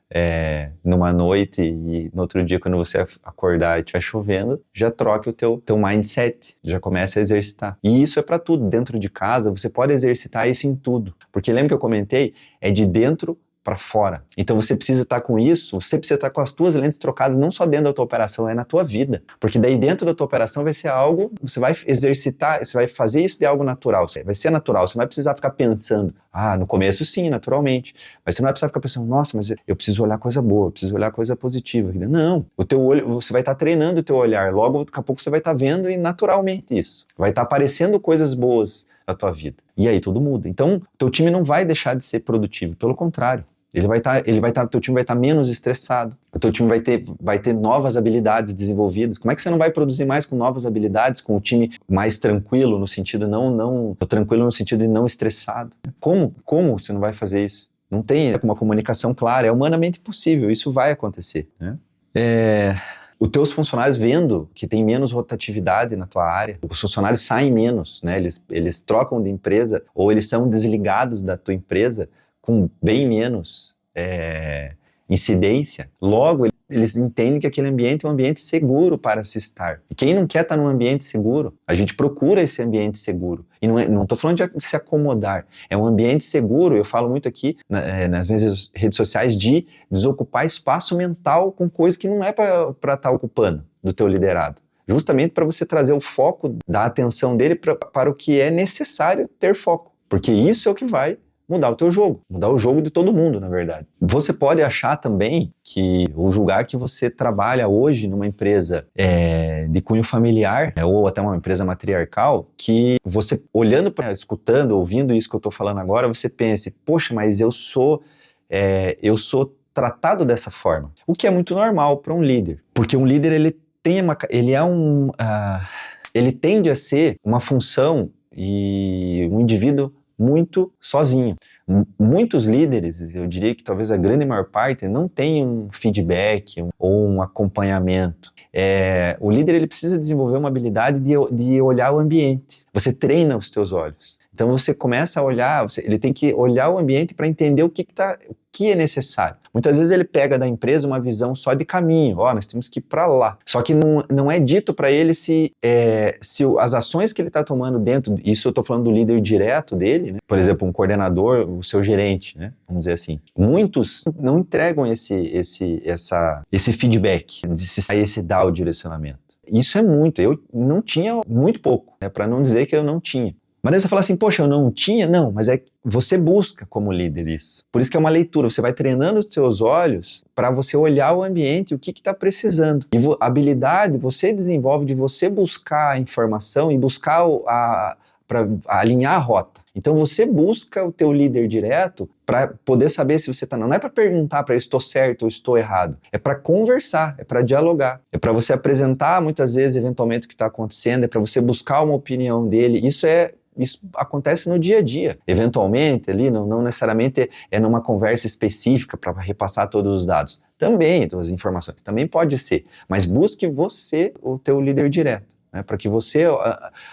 numa noite e no outro dia, quando você acordar e estiver chovendo, já troque o teu mindset, já comece a exercitar. E isso é para tudo. Dentro de casa, você pode exercitar isso em tudo. Porque lembra que eu comentei? É de dentro para fora. Então você precisa estar com isso, você precisa estar com as tuas lentes trocadas não só dentro da tua operação, é na tua vida. Porque daí dentro da tua operação vai ser algo, você vai exercitar, você vai fazer isso de algo natural, vai ser natural, você não vai precisar ficar pensando, no começo sim, naturalmente, mas você não vai precisar ficar pensando, nossa, mas eu preciso olhar coisa boa, eu preciso olhar coisa positiva. Não, o teu olho, você vai estar treinando o teu olhar, logo daqui a pouco você vai estar vendo e naturalmente isso, vai estar aparecendo coisas boas na tua vida. E aí tudo muda. Então, o teu time não vai deixar de ser produtivo, pelo contrário. Teu time vai estar menos estressado, o teu time vai ter novas habilidades desenvolvidas. Como é que você não vai produzir mais com novas habilidades, com o time mais tranquilo, no sentido tranquilo no sentido de não estressado? Como você não vai fazer isso? Não tem uma comunicação clara, é humanamente impossível, isso vai acontecer, né? Os teus funcionários vendo que tem menos rotatividade na tua área, os funcionários saem menos, né? Eles trocam de empresa ou eles são desligados da tua empresa com bem menos incidência. Logo, eles entendem que aquele ambiente é um ambiente seguro para se estar. E quem não quer estar num ambiente seguro? A gente procura esse ambiente seguro. E não estou falando de se acomodar. É um ambiente seguro, eu falo muito aqui nas minhas redes sociais, de desocupar espaço mental com coisa que não é para estar ocupando do teu liderado. Justamente para você trazer o foco da atenção dele para o que é necessário ter foco. Porque isso é o que vai mudar o teu jogo, mudar o jogo de todo mundo, na verdade. Você pode achar também ou julgar que você trabalha hoje numa empresa de cunho familiar, ou até uma empresa matriarcal, que você olhando, escutando, ouvindo isso que eu estou falando agora, você pense, poxa, mas eu sou tratado dessa forma. O que é muito normal para um líder, porque um líder, ele tende a ser uma função e um indivíduo muito sozinho. Muitos líderes, eu diria que talvez a grande maior parte, não tem um feedback ou um acompanhamento. O líder ele precisa desenvolver uma habilidade de olhar o ambiente. Você treina os teus olhos. Então você começa a olhar, ele tem que olhar o ambiente para entender o que é necessário. Muitas vezes ele pega da empresa uma visão só de caminho, nós temos que ir para lá. Só que não é dito para ele se as ações que ele está tomando dentro, isso eu estou falando do líder direto dele, né? Por exemplo, um coordenador, o seu gerente, né? Vamos dizer assim. Muitos não entregam esse feedback, esse dar o direcionamento. Isso é muito, eu não tinha muito pouco, né? Para não dizer que eu não tinha. Mas aí você fala assim, poxa, eu não tinha? Não, mas você busca como líder isso. Por isso que é uma leitura, você vai treinando os seus olhos para você olhar o ambiente e o que está precisando. E a habilidade você desenvolve de você buscar a informação e buscar para alinhar a rota. Então você busca o teu líder direto para poder saber se você está... Não é para perguntar para estou certo ou estou errado. É para conversar, é para dialogar. É para você apresentar muitas vezes eventualmente o que está acontecendo, é para você buscar uma opinião dele. Isso acontece no dia a dia. Eventualmente, ali, não necessariamente é numa conversa específica para repassar todos os dados. Também, todas as informações. Também pode ser. Mas busque você, o teu líder direto, né, para que você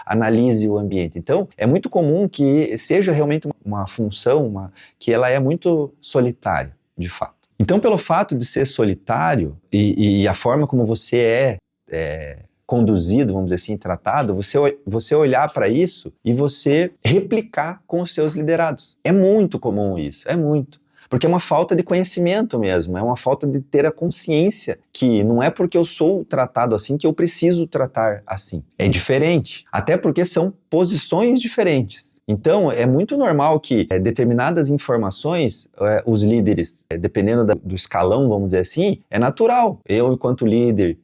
analise o ambiente. Então, é muito comum que seja realmente uma função que ela é muito solitária, de fato. Então, pelo fato de ser solitário e a forma como você é conduzido, vamos dizer assim, tratado, você olhar para isso e você replicar com os seus liderados. É muito comum isso, é muito. Porque é uma falta de conhecimento mesmo, é uma falta de ter a consciência que não é porque eu sou tratado assim que eu preciso tratar assim. É diferente, até porque são posições diferentes. Então, é muito normal que determinadas informações, os líderes, dependendo do escalão, vamos dizer assim, é natural. Eu, enquanto líder,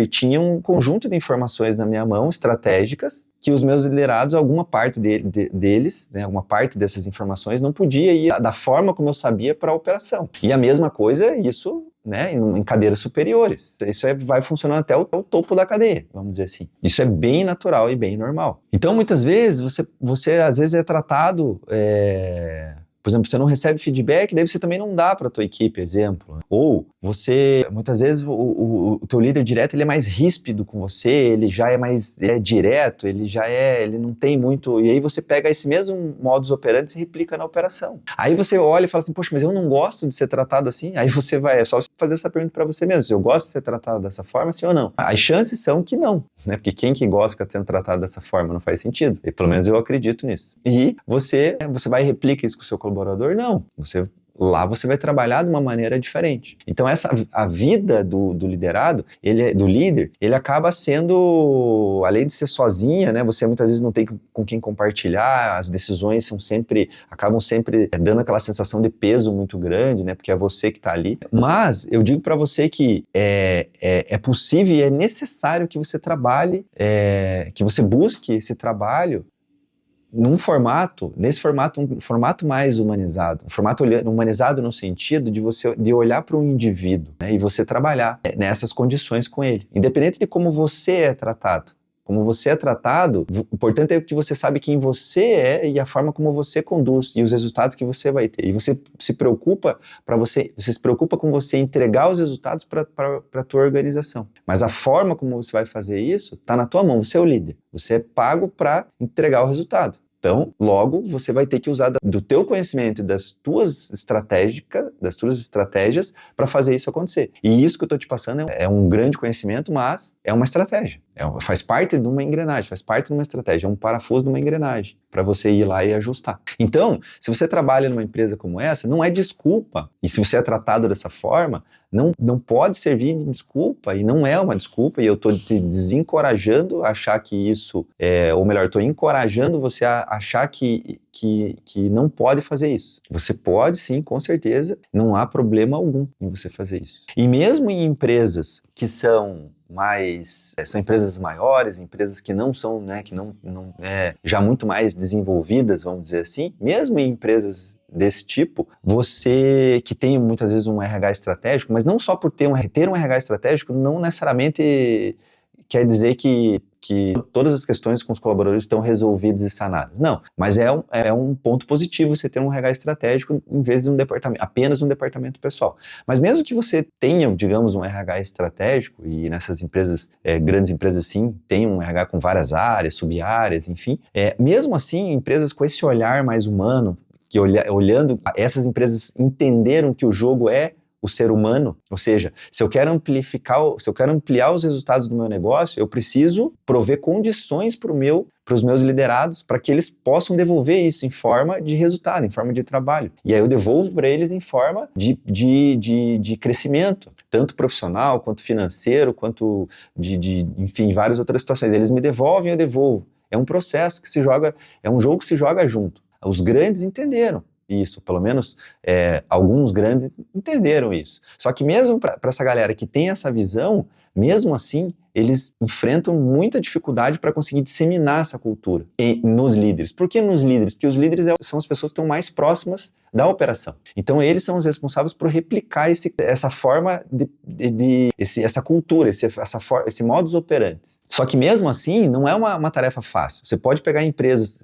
tinha um conjunto de informações na minha mão, estratégicas, que os meus liderados, alguma parte deles, né, alguma parte dessas informações não podia ir da forma como eu sabia para a operação. E a mesma coisa, isso, né, em cadeiras superiores. Isso vai funcionando até o topo da cadeia, vamos dizer assim. Isso é bem natural e bem normal. Então, muitas vezes, você às vezes é tratado... Por exemplo, você não recebe feedback, daí você também não dá para a tua equipe, exemplo. Ou muitas vezes, o teu líder direto, ele é mais ríspido com você, ele já é mais direto, ele não tem muito... E aí você pega esse mesmo modus operandi e replica na operação. Aí você olha e fala assim, poxa, mas eu não gosto de ser tratado assim. Aí você é só fazer essa pergunta para você mesmo, se eu gosto de ser tratado dessa forma, sim ou não? As chances são que não, né? Porque quem que gosta de ser tratado dessa forma não faz sentido. E pelo menos eu acredito nisso. E você vai e replica isso com o seu colaborador? Não. Você vai trabalhar de uma maneira diferente. Então a vida do liderado, do líder, ele acaba sendo, além de ser sozinha, né, você muitas vezes não tem com quem compartilhar, as decisões acabam sempre dando aquela sensação de peso muito grande, né, porque é você que está ali. Mas eu digo para você que é possível e é necessário que você trabalhe, que você busque esse trabalho um formato mais humanizado, um formato humanizado no sentido de olhar para um indivíduo, né, e você trabalhar nessas condições com ele, independente de como você é tratado. Como você é tratado, o importante é que você sabe quem você é e a forma como você conduz e os resultados que você vai ter. E você se preocupa com você entregar os resultados para a tua organização. Mas a forma como você vai fazer isso está na tua mão, você é o líder. Você é pago para entregar o resultado. Então, logo, você vai ter que usar do teu conhecimento e das tuas estratégias para fazer isso acontecer. E isso que eu estou te passando é um grande conhecimento, mas é uma estratégia. Faz parte de uma engrenagem, faz parte de uma estratégia, é um parafuso de uma engrenagem para você ir lá e ajustar. Então, se você trabalha numa empresa como essa, não é desculpa. E se você é tratado dessa forma, não pode servir de desculpa, e não é uma desculpa, e eu estou te desencorajando a achar que isso, ou melhor, estou encorajando você a achar que não pode fazer isso. Você pode, sim, com certeza, não há problema algum em você fazer isso. E mesmo em empresas que são são empresas maiores, empresas que não são, né, já muito mais desenvolvidas, vamos dizer assim, mesmo em empresas desse tipo, você que tem muitas vezes um RH estratégico, mas não só por ter um RH estratégico, não necessariamente quer dizer que todas as questões com os colaboradores estão resolvidas e sanadas. Não, mas é um ponto positivo você ter um RH estratégico em vez de apenas um departamento pessoal. Mas mesmo que você tenha, digamos, um RH estratégico, e nessas empresas, grandes empresas sim, tem um RH com várias áreas, sub-áreas, enfim, mesmo assim, empresas com esse olhar mais humano, que olhando, essas empresas entenderam que o jogo é o ser humano, ou seja, se eu quero ampliar os resultados do meu negócio, eu preciso prover condições para os meus liderados, para que eles possam devolver isso em forma de resultado, em forma de trabalho. E aí eu devolvo para eles em forma de crescimento, tanto profissional, quanto financeiro, quanto enfim, várias outras situações. Eles me devolvem, eu devolvo. É um processo que é um jogo que se joga junto. Os grandes entenderam isso, pelo menos alguns grandes entenderam isso. Só que mesmo para essa galera que tem essa visão, mesmo assim, eles enfrentam muita dificuldade para conseguir disseminar essa cultura nos líderes. Por que nos líderes? Porque os líderes são as pessoas que estão mais próximas da operação. Então, eles são os responsáveis por replicar essa forma, essa cultura, esse modus operandi. Só que mesmo assim, não é uma tarefa fácil. Você pode pegar empresas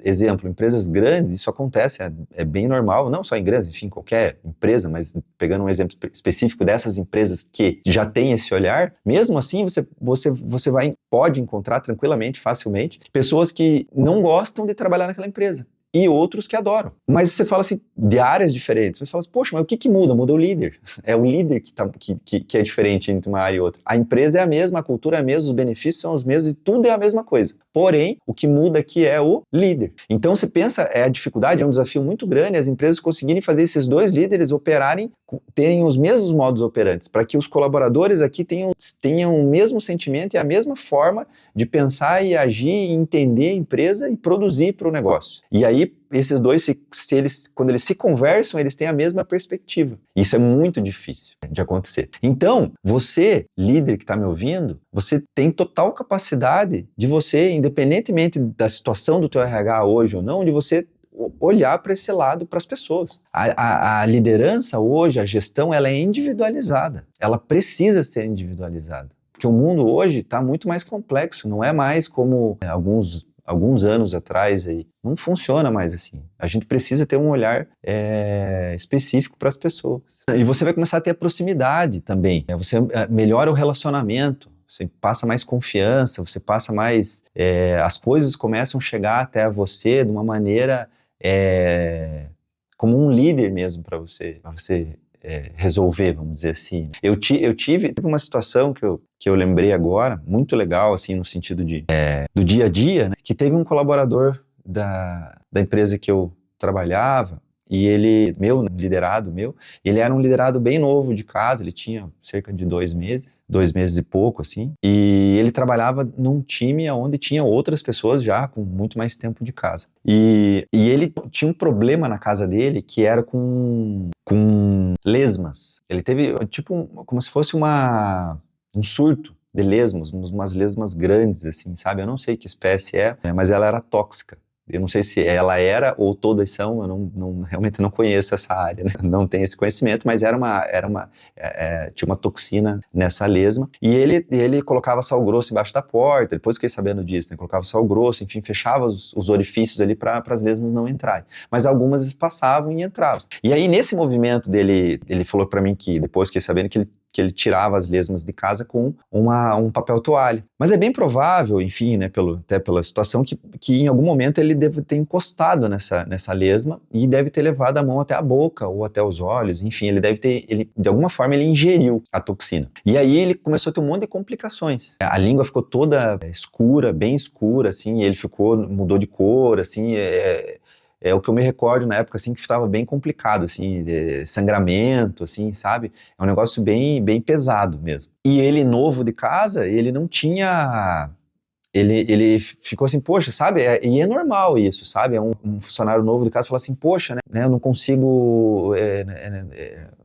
grandes, isso acontece, é bem normal, não só em grandes, enfim, qualquer empresa, mas pegando um exemplo específico dessas empresas que já têm esse olhar, mesmo assim, você pode encontrar tranquilamente, facilmente, pessoas que não gostam de trabalhar naquela empresa e outros que adoram. Mas você fala assim, de áreas diferentes, você fala assim, poxa, mas o que muda? Muda o líder. É o líder que é diferente entre uma área e outra. A empresa é a mesma, a cultura é a mesma, os benefícios são os mesmos e tudo é a mesma coisa. Porém, o que muda aqui é o líder. Então você pensa, a dificuldade, é um desafio muito grande as empresas conseguirem fazer esses dois líderes operarem, terem os mesmos modos operantes, para que os colaboradores aqui tenham o mesmo sentimento e a mesma forma de pensar e agir, e entender a empresa e produzir para o negócio. E aí, esses dois, quando eles se conversam, eles têm a mesma perspectiva. Isso é muito difícil de acontecer. Então, você, líder que está me ouvindo, você tem total capacidade de você, independentemente da situação do teu RH hoje ou não, de você olhar para esse lado, para as pessoas. A liderança hoje, a gestão, ela é individualizada. Ela precisa ser individualizada. Porque o mundo hoje está muito mais complexo, não é mais como alguns anos atrás, aí. Não funciona mais assim. A gente precisa ter um olhar específico para as pessoas. E você vai começar a ter a proximidade também. Você melhora o relacionamento, você passa mais confiança, você passa mais... as coisas começam a chegar até você de uma maneira como um líder mesmo para você resolver, vamos dizer assim. Teve uma situação que eu lembrei agora, muito legal, assim, no sentido do dia a dia, né, que teve um colaborador da empresa que eu trabalhava, e liderado meu, ele era um liderado bem novo de casa, ele tinha cerca de 2 meses e pouco, assim, e ele trabalhava num time onde tinha outras pessoas já com muito mais tempo de casa. E ele tinha um problema na casa dele que era com lesmas. Ele teve, tipo, como se fosse um surto de lesmas, umas lesmas grandes, assim, sabe? Eu não sei que espécie mas ela era tóxica. Eu não sei se ela era ou todas são, eu realmente não conheço essa área, né? Não tenho esse conhecimento, mas tinha uma toxina nessa lesma, e ele colocava sal grosso embaixo da porta, depois fiquei sabendo disso, né? Colocava sal grosso, enfim, fechava os orifícios ali para as lesmas não entrarem, mas algumas passavam e entravam. E aí nesse movimento dele, ele falou para mim que, depois fiquei sabendo que ele tirava as lesmas de casa com um papel toalha. Mas é bem provável, enfim, né, até pela situação, que em algum momento ele deve ter encostado nessa lesma e deve ter levado a mão até a boca ou até os olhos, enfim, de alguma forma ele ingeriu a toxina. E aí ele começou a ter um monte de complicações. A língua ficou toda escura, bem escura, assim, e ele mudou de cor, assim, o que eu me recordo na época, assim, que estava bem complicado, assim, sangramento, assim, sabe? É um negócio bem, bem pesado mesmo. E ele, novo de casa, ele não tinha... Ele ficou assim, poxa, sabe? E é normal isso, sabe? Um funcionário novo de casa fala assim, poxa, né? Eu não consigo...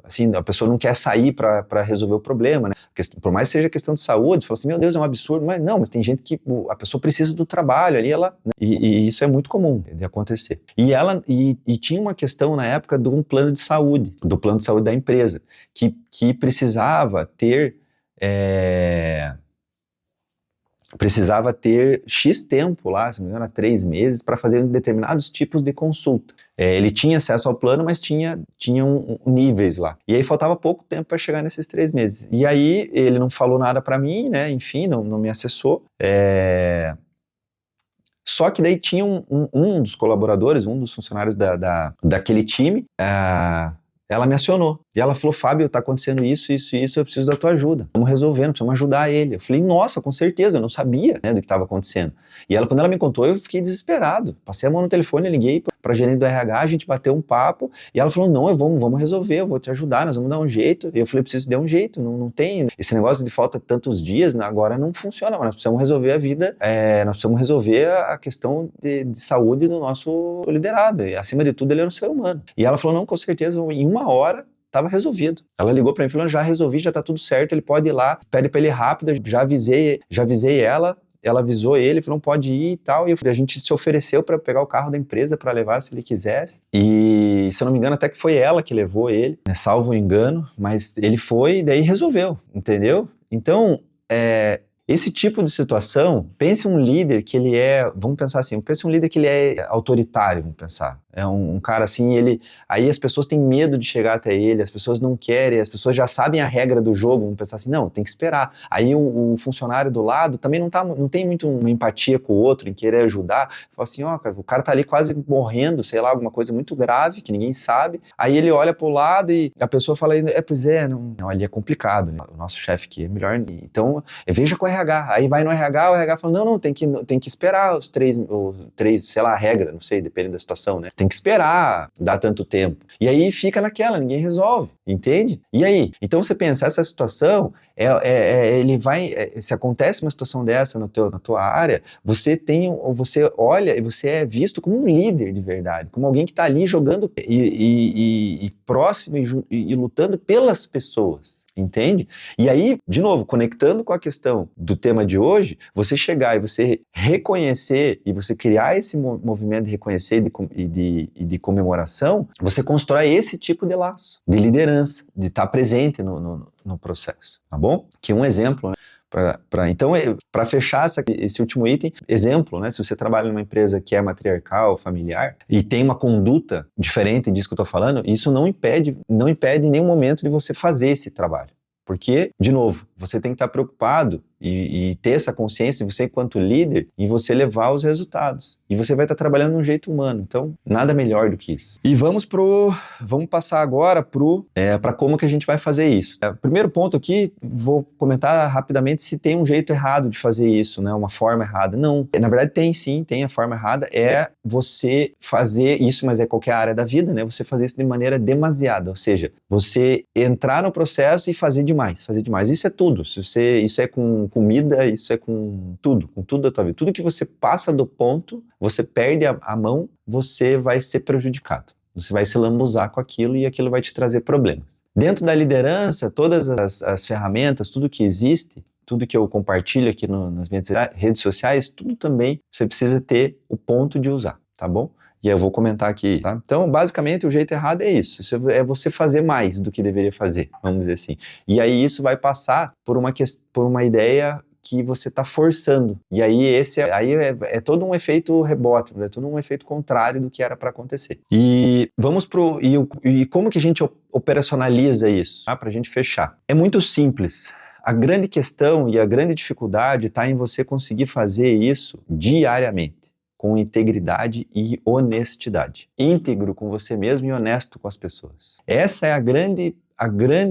assim, a pessoa não quer sair para resolver o problema, né? Por mais que seja questão de saúde, você fala assim, meu Deus, é um absurdo, mas não, mas tem gente que a pessoa precisa do trabalho ali, ela, né? E isso é muito comum de acontecer. E tinha uma questão na época de um plano de saúde, do plano de saúde da empresa, que precisava ter X tempo lá, se não me engano, 3 meses, para fazer determinados tipos de consulta. Ele tinha acesso ao plano, mas tinha níveis lá. E aí faltava pouco tempo para chegar nesses 3 meses. E aí ele não falou nada para mim, né? Enfim, não me acessou. Só que daí tinha um dos colaboradores, um dos funcionários daquele time, ela me acionou. E ela falou, Fábio, tá acontecendo isso, eu preciso da tua ajuda. Vamos resolvendo, precisamos ajudar ele. Eu falei, nossa, com certeza, eu não sabia, né, do que estava acontecendo. E ela, quando ela me contou, eu fiquei desesperado. Passei a mão no telefone, liguei pra gerente do RH, a gente bateu um papo, e ela falou, não, vamos resolver, eu vou te ajudar, nós vamos dar um jeito. E eu falei, preciso dar um jeito, não tem... Esse negócio de falta tantos dias, né, agora não funciona, mas nós precisamos resolver a vida, nós precisamos resolver a questão de saúde do nosso liderado. E, acima de tudo, ele era um ser humano. E ela falou, não, com certeza, em 1 hora, estava resolvido. Ela ligou para mim e falou, já resolvi, já tá tudo certo, ele pode ir lá, pede para ele rápido, já avisei ela avisou ele, falou, não pode ir e tal, e a gente se ofereceu para pegar o carro da empresa para levar se ele quisesse, e se eu não me engano até que foi ela que levou ele, né, salvo engano, mas ele foi e daí resolveu, entendeu? Então, esse tipo de situação, pense um líder que ele vamos pensar assim, pense um líder que ele é autoritário, vamos pensar. É um cara assim, aí as pessoas têm medo de chegar até ele, as pessoas não querem, as pessoas já sabem a regra do jogo, vamos pensar assim, não, tem que esperar. Aí o funcionário do lado também não tem muito uma empatia com o outro, em querer ajudar. Fala assim, o cara tá ali quase morrendo, sei lá, alguma coisa muito grave, que ninguém sabe. Aí ele olha pro lado e a pessoa fala, pois é, não, ali é complicado, né? O nosso chefe aqui é melhor, então veja com o RH. Aí vai no RH, o RH fala, não, tem que esperar os três, sei lá, a regra, não sei, depende da situação, né? Tem que esperar dar tanto tempo. E aí fica naquela, ninguém resolve, entende? E aí? Então você pensa, essa situação, se acontece uma situação dessa na tua área, você olha e você é visto como um líder de verdade, como alguém que está ali jogando e próximo e lutando pelas pessoas, entende? E aí, de novo, conectando com a questão do tema de hoje, você chegar e você reconhecer e você criar esse movimento de reconhecer e de comemoração, você constrói esse tipo de laço, de liderança, de estar presente no processo, tá bom? Que é um exemplo, né? Então, para fechar esse último item, exemplo, né? Se você trabalha numa empresa que é matriarcal, familiar, e tem uma conduta diferente disso que eu estou falando, isso não impede em nenhum momento de você fazer esse trabalho. Porque, de novo, você tem que estar preocupado e ter essa consciência de você, enquanto líder, em você levar os resultados. E você vai estar trabalhando de um jeito humano. Então, nada melhor do que isso. E vamos passar agora para como que a gente vai fazer isso. Primeiro ponto aqui, vou comentar rapidamente se tem um jeito errado de fazer isso, né? Uma forma errada. Não. Na verdade, tem a forma errada. É você fazer isso, mas é qualquer área da vida, né? Você fazer isso de maneira demasiada. Ou seja, você entrar no processo e fazer demais. Isso é tudo. Isso é com comida, isso é com tudo da tua vida. Tudo que você passa do ponto, você perde a mão, você vai ser prejudicado. Você vai se lambuzar com aquilo e aquilo vai te trazer problemas. Dentro da liderança, todas as ferramentas, tudo que existe, tudo que eu compartilho aqui nas minhas redes sociais, tudo também você precisa ter o ponto de usar, tá bom? E aí eu vou comentar aqui, tá? Então, basicamente, o jeito errado é isso. É você fazer mais do que deveria fazer, vamos dizer assim. E aí isso vai passar por uma ideia que você está forçando. E aí é todo um efeito rebote, é todo um efeito contrário do que era para acontecer. E vamos e como que a gente operacionaliza isso? Para a gente fechar. É muito simples. A grande questão e a grande dificuldade está em você conseguir fazer isso diariamente, com integridade e honestidade. Íntegro com você mesmo e honesto com as pessoas. Essa é a grande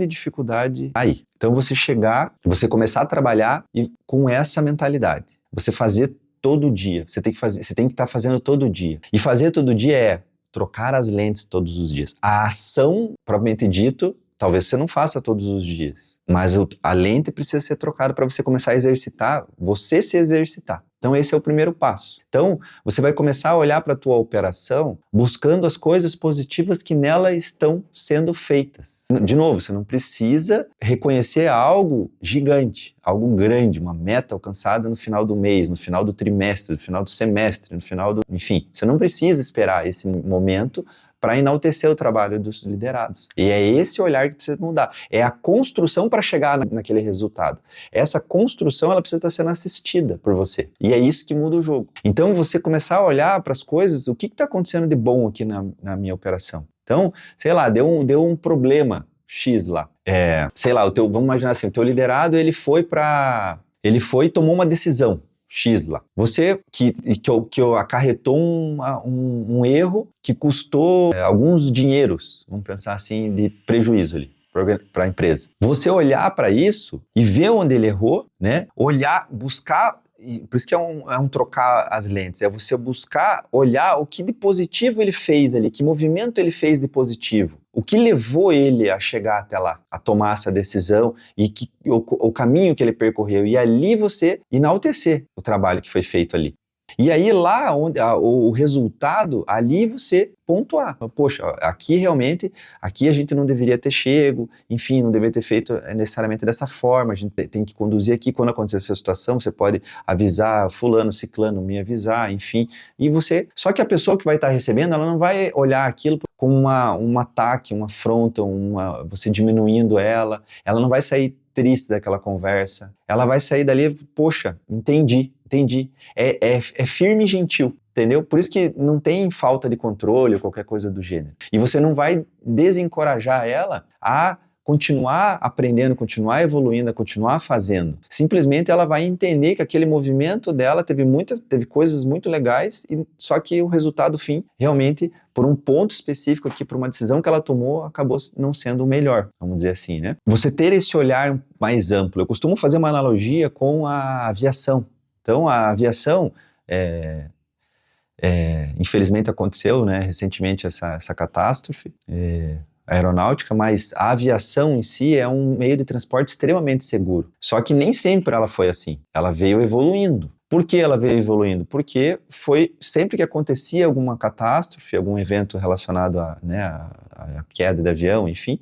dificuldade aí. Então você começar a trabalhar com essa mentalidade. Você fazer todo dia. Você tem que estar fazendo todo dia. E fazer todo dia é trocar as lentes todos os dias. A ação, propriamente dito, Talvez você não faça todos os dias, mas a lente precisa ser trocada para você começar a exercitar, você se exercitar. Então esse é o primeiro passo. Então você vai começar a olhar para a tua operação buscando as coisas positivas que nela estão sendo feitas. De novo, você não precisa reconhecer algo gigante, algo grande, uma meta alcançada no final do mês, no final do trimestre, no final do semestre, no final do... Enfim, você não precisa esperar esse momento para enaltecer o trabalho dos liderados. E é esse olhar que precisa mudar. É a construção para chegar naquele resultado. Essa construção, ela precisa estar sendo assistida por você. E é isso que muda o jogo. Então, você começar a olhar para as coisas, o que está acontecendo de bom aqui na minha operação? Então, sei lá, deu um problema X lá. Sei lá, vamos imaginar assim, o teu liderado, ele foi e tomou uma decisão X lá. Você que acarretou um erro que custou alguns dinheiros, vamos pensar assim, de prejuízo ali para a empresa. Você olhar para isso e ver onde ele errou, né? Olhar, buscar, por isso que é um trocar as lentes, é você buscar olhar o que de positivo ele fez ali, que movimento ele fez de positivo. O que levou ele a chegar até lá, a tomar essa decisão e o caminho que ele percorreu. E ali você enaltecer o trabalho que foi feito ali. E aí lá onde o resultado, ali você pontuar. Poxa, aqui realmente, aqui a gente não deveria ter chego, enfim, não deveria ter feito necessariamente dessa forma, a gente tem que conduzir aqui, quando acontecer essa situação, você pode avisar fulano, ciclano, me avisar, enfim, e você... Só que a pessoa que vai estar recebendo, ela não vai olhar aquilo como um ataque, uma afronta, você diminuindo ela não vai sair triste daquela conversa, ela vai sair dali, poxa, entendi. É firme e gentil, entendeu? Por isso que não tem falta de controle ou qualquer coisa do gênero. E você não vai desencorajar ela a continuar aprendendo, continuar evoluindo, a continuar fazendo. Simplesmente ela vai entender que aquele movimento dela teve coisas muito legais, só que o resultado fim, realmente, por um ponto específico aqui, por uma decisão que ela tomou, acabou não sendo o melhor, vamos dizer assim, né? Você ter esse olhar mais amplo. Eu costumo fazer uma analogia com a aviação. Então, a aviação, infelizmente aconteceu, né, recentemente essa catástrofe aeronáutica, mas a aviação em si é um meio de transporte extremamente seguro. Só que nem sempre ela foi assim. Ela veio evoluindo. Por que ela veio evoluindo? Porque sempre que acontecia alguma catástrofe, algum evento relacionado à queda de avião, enfim,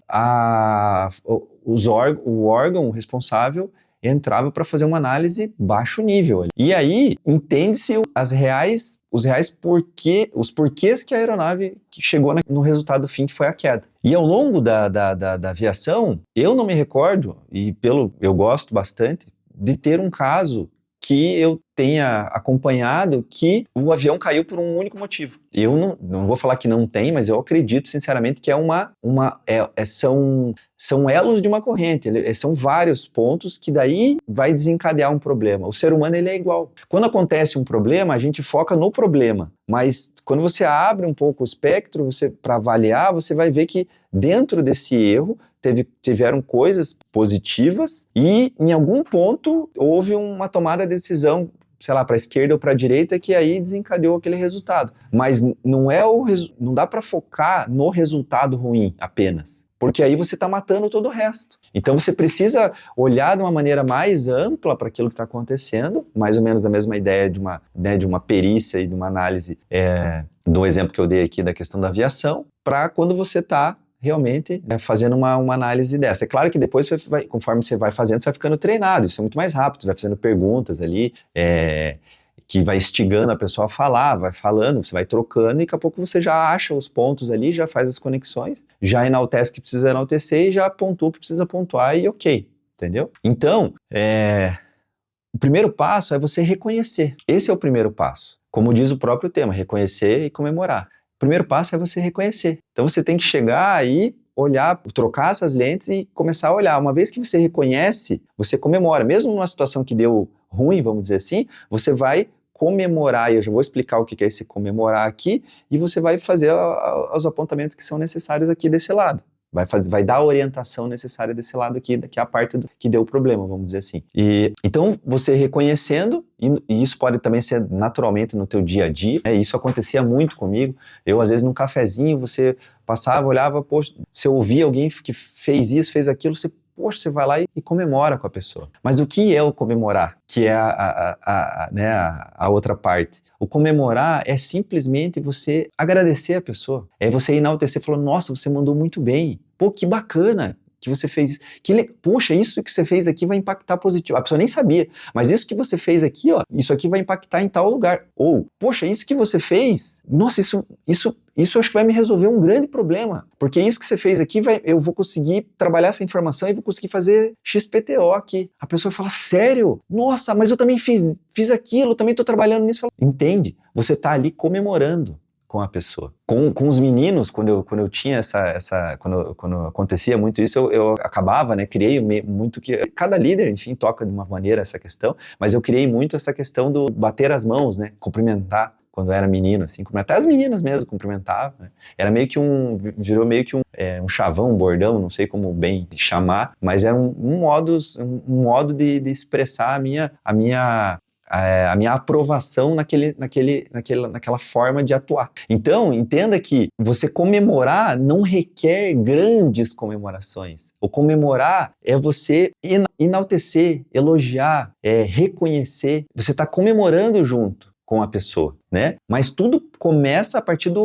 o órgão responsável entrava para fazer uma análise baixo nível ali. E aí entende-se os porquês que a aeronave chegou no resultado fim, que foi a queda. E ao longo da aviação, eu não me recordo, eu gosto bastante, de ter um caso que eu tenha acompanhado que o avião caiu por um único motivo. Eu não vou falar que não tem, mas eu acredito sinceramente que são elos de uma corrente, são vários pontos que daí vai desencadear um problema. O ser humano, ele é igual. Quando acontece um problema, a gente foca no problema, mas quando você abre um pouco o espectro para avaliar, você vai ver que dentro desse erro tiveram coisas positivas e em algum ponto houve uma tomada de decisão, sei lá, para a esquerda ou para a direita, que aí desencadeou aquele resultado. Mas não dá para focar no resultado ruim apenas, porque aí você está matando todo o resto. Então você precisa olhar de uma maneira mais ampla para aquilo que está acontecendo, mais ou menos da mesma ideia de uma perícia e de uma análise do exemplo que eu dei aqui da questão da aviação, para quando você está realmente fazendo uma análise dessa. É claro que depois, conforme você vai fazendo, você vai ficando treinado, isso é muito mais rápido, você vai fazendo perguntas ali, que vai instigando a pessoa a falar, vai falando, você vai trocando e daqui a pouco você já acha os pontos ali, já faz as conexões, já enaltece o que precisa enaltecer e já pontua o que precisa pontuar e ok, entendeu? Então, o primeiro passo é você reconhecer. Esse é o primeiro passo. Como diz o próprio tema, reconhecer e comemorar. O primeiro passo é você reconhecer. Então você tem que chegar e olhar, trocar essas lentes e começar a olhar. Uma vez que você reconhece, você comemora. Mesmo numa situação que deu ruim, vamos dizer assim, você vai comemorar, e eu já vou explicar o que é esse comemorar aqui, e você vai fazer os apontamentos que são necessários aqui desse lado. vai dar a orientação necessária desse lado aqui, que é a parte que deu o problema, vamos dizer assim. E então, você reconhecendo, e isso pode também ser naturalmente no teu dia a dia, isso acontecia muito comigo. Eu, às vezes, num cafezinho, você passava, olhava, poxa, você ouvia alguém que fez isso, fez aquilo, você vai lá e comemora com a pessoa. Mas o que é o comemorar? Que é a outra parte. O comemorar é simplesmente você agradecer a pessoa. É você enaltecer, falando, nossa, você mandou muito bem. Pô, que bacana que você fez. Poxa, isso que você fez aqui vai impactar positivo. A pessoa nem sabia, mas isso que você fez aqui, ó, isso aqui vai impactar em tal lugar. Ou, poxa, isso que você fez, nossa, isso acho que vai me resolver um grande problema, porque isso que você fez aqui, eu vou conseguir trabalhar essa informação e vou conseguir fazer XPTO aqui. A pessoa fala, sério? Nossa, mas eu também fiz aquilo, também estou trabalhando nisso. Entende? Você está ali comemorando com a pessoa. Com os meninos, quando eu tinha quando acontecia muito isso, eu acabava, né, criei muito que, cada líder, enfim, toca de uma maneira essa questão, mas eu criei muito essa questão do bater as mãos, né, cumprimentar, quando eu era menino, assim, até as meninas mesmo cumprimentava, né? Era meio que virou meio que um chavão, um bordão, não sei como bem chamar, mas era um modo de expressar a minha aprovação naquela forma de atuar. Então, entenda que você comemorar não requer grandes comemorações. O comemorar é você enaltecer, elogiar, reconhecer. Você está comemorando junto com a pessoa, né? Mas tudo começa a partir de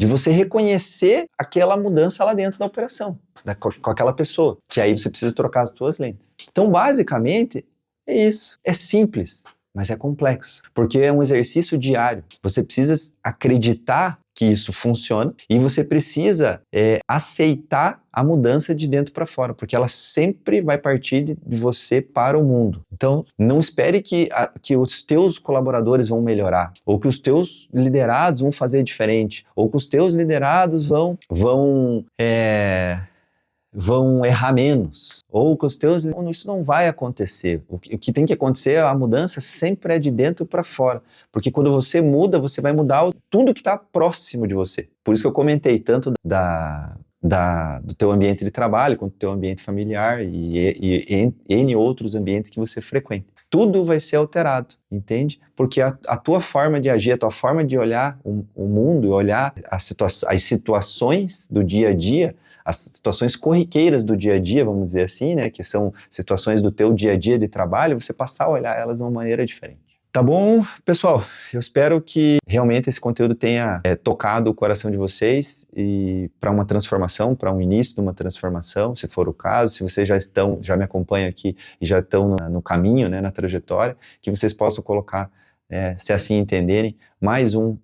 você reconhecer aquela mudança lá dentro da operação, com aquela pessoa, que aí você precisa trocar as suas lentes. Então, basicamente, é isso. É simples, mas é complexo, porque é um exercício diário. Você precisa acreditar que isso funciona e você precisa aceitar a mudança de dentro para fora, porque ela sempre vai partir de você para o mundo. Então, não espere que os teus colaboradores vão melhorar, ou que os teus liderados vão fazer diferente, ou que os teus liderados vão errar menos, ou que os teus... Isso não vai acontecer. O que tem que acontecer, a mudança sempre é de dentro para fora, porque quando você muda, você vai mudar tudo que está próximo de você. Por isso que eu comentei tanto do teu ambiente de trabalho, quanto do teu ambiente familiar e N outros ambientes que você frequenta. Tudo vai ser alterado, entende? Porque a tua forma de agir, a tua forma de olhar o mundo, olhar as situações do dia a dia, as situações corriqueiras do dia a dia, vamos dizer assim, né, que são situações do teu dia a dia de trabalho, você passar a olhar elas de uma maneira diferente. Tá bom, pessoal? Eu espero que realmente esse conteúdo tenha tocado o coração de vocês e para uma transformação, para um início de uma transformação, se for o caso, se vocês já me acompanham aqui e já estão no caminho, né, na trajetória, que vocês possam colocar, se assim entenderem, mais um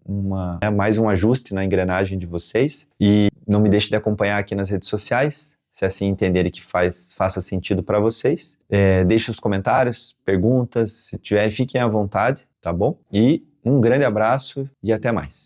ajuste na engrenagem de vocês. E não me deixe de acompanhar aqui nas redes sociais, se assim entenderem que faça sentido para vocês. Deixe os comentários, perguntas, se tiverem, fiquem à vontade, tá bom? E um grande abraço e até mais.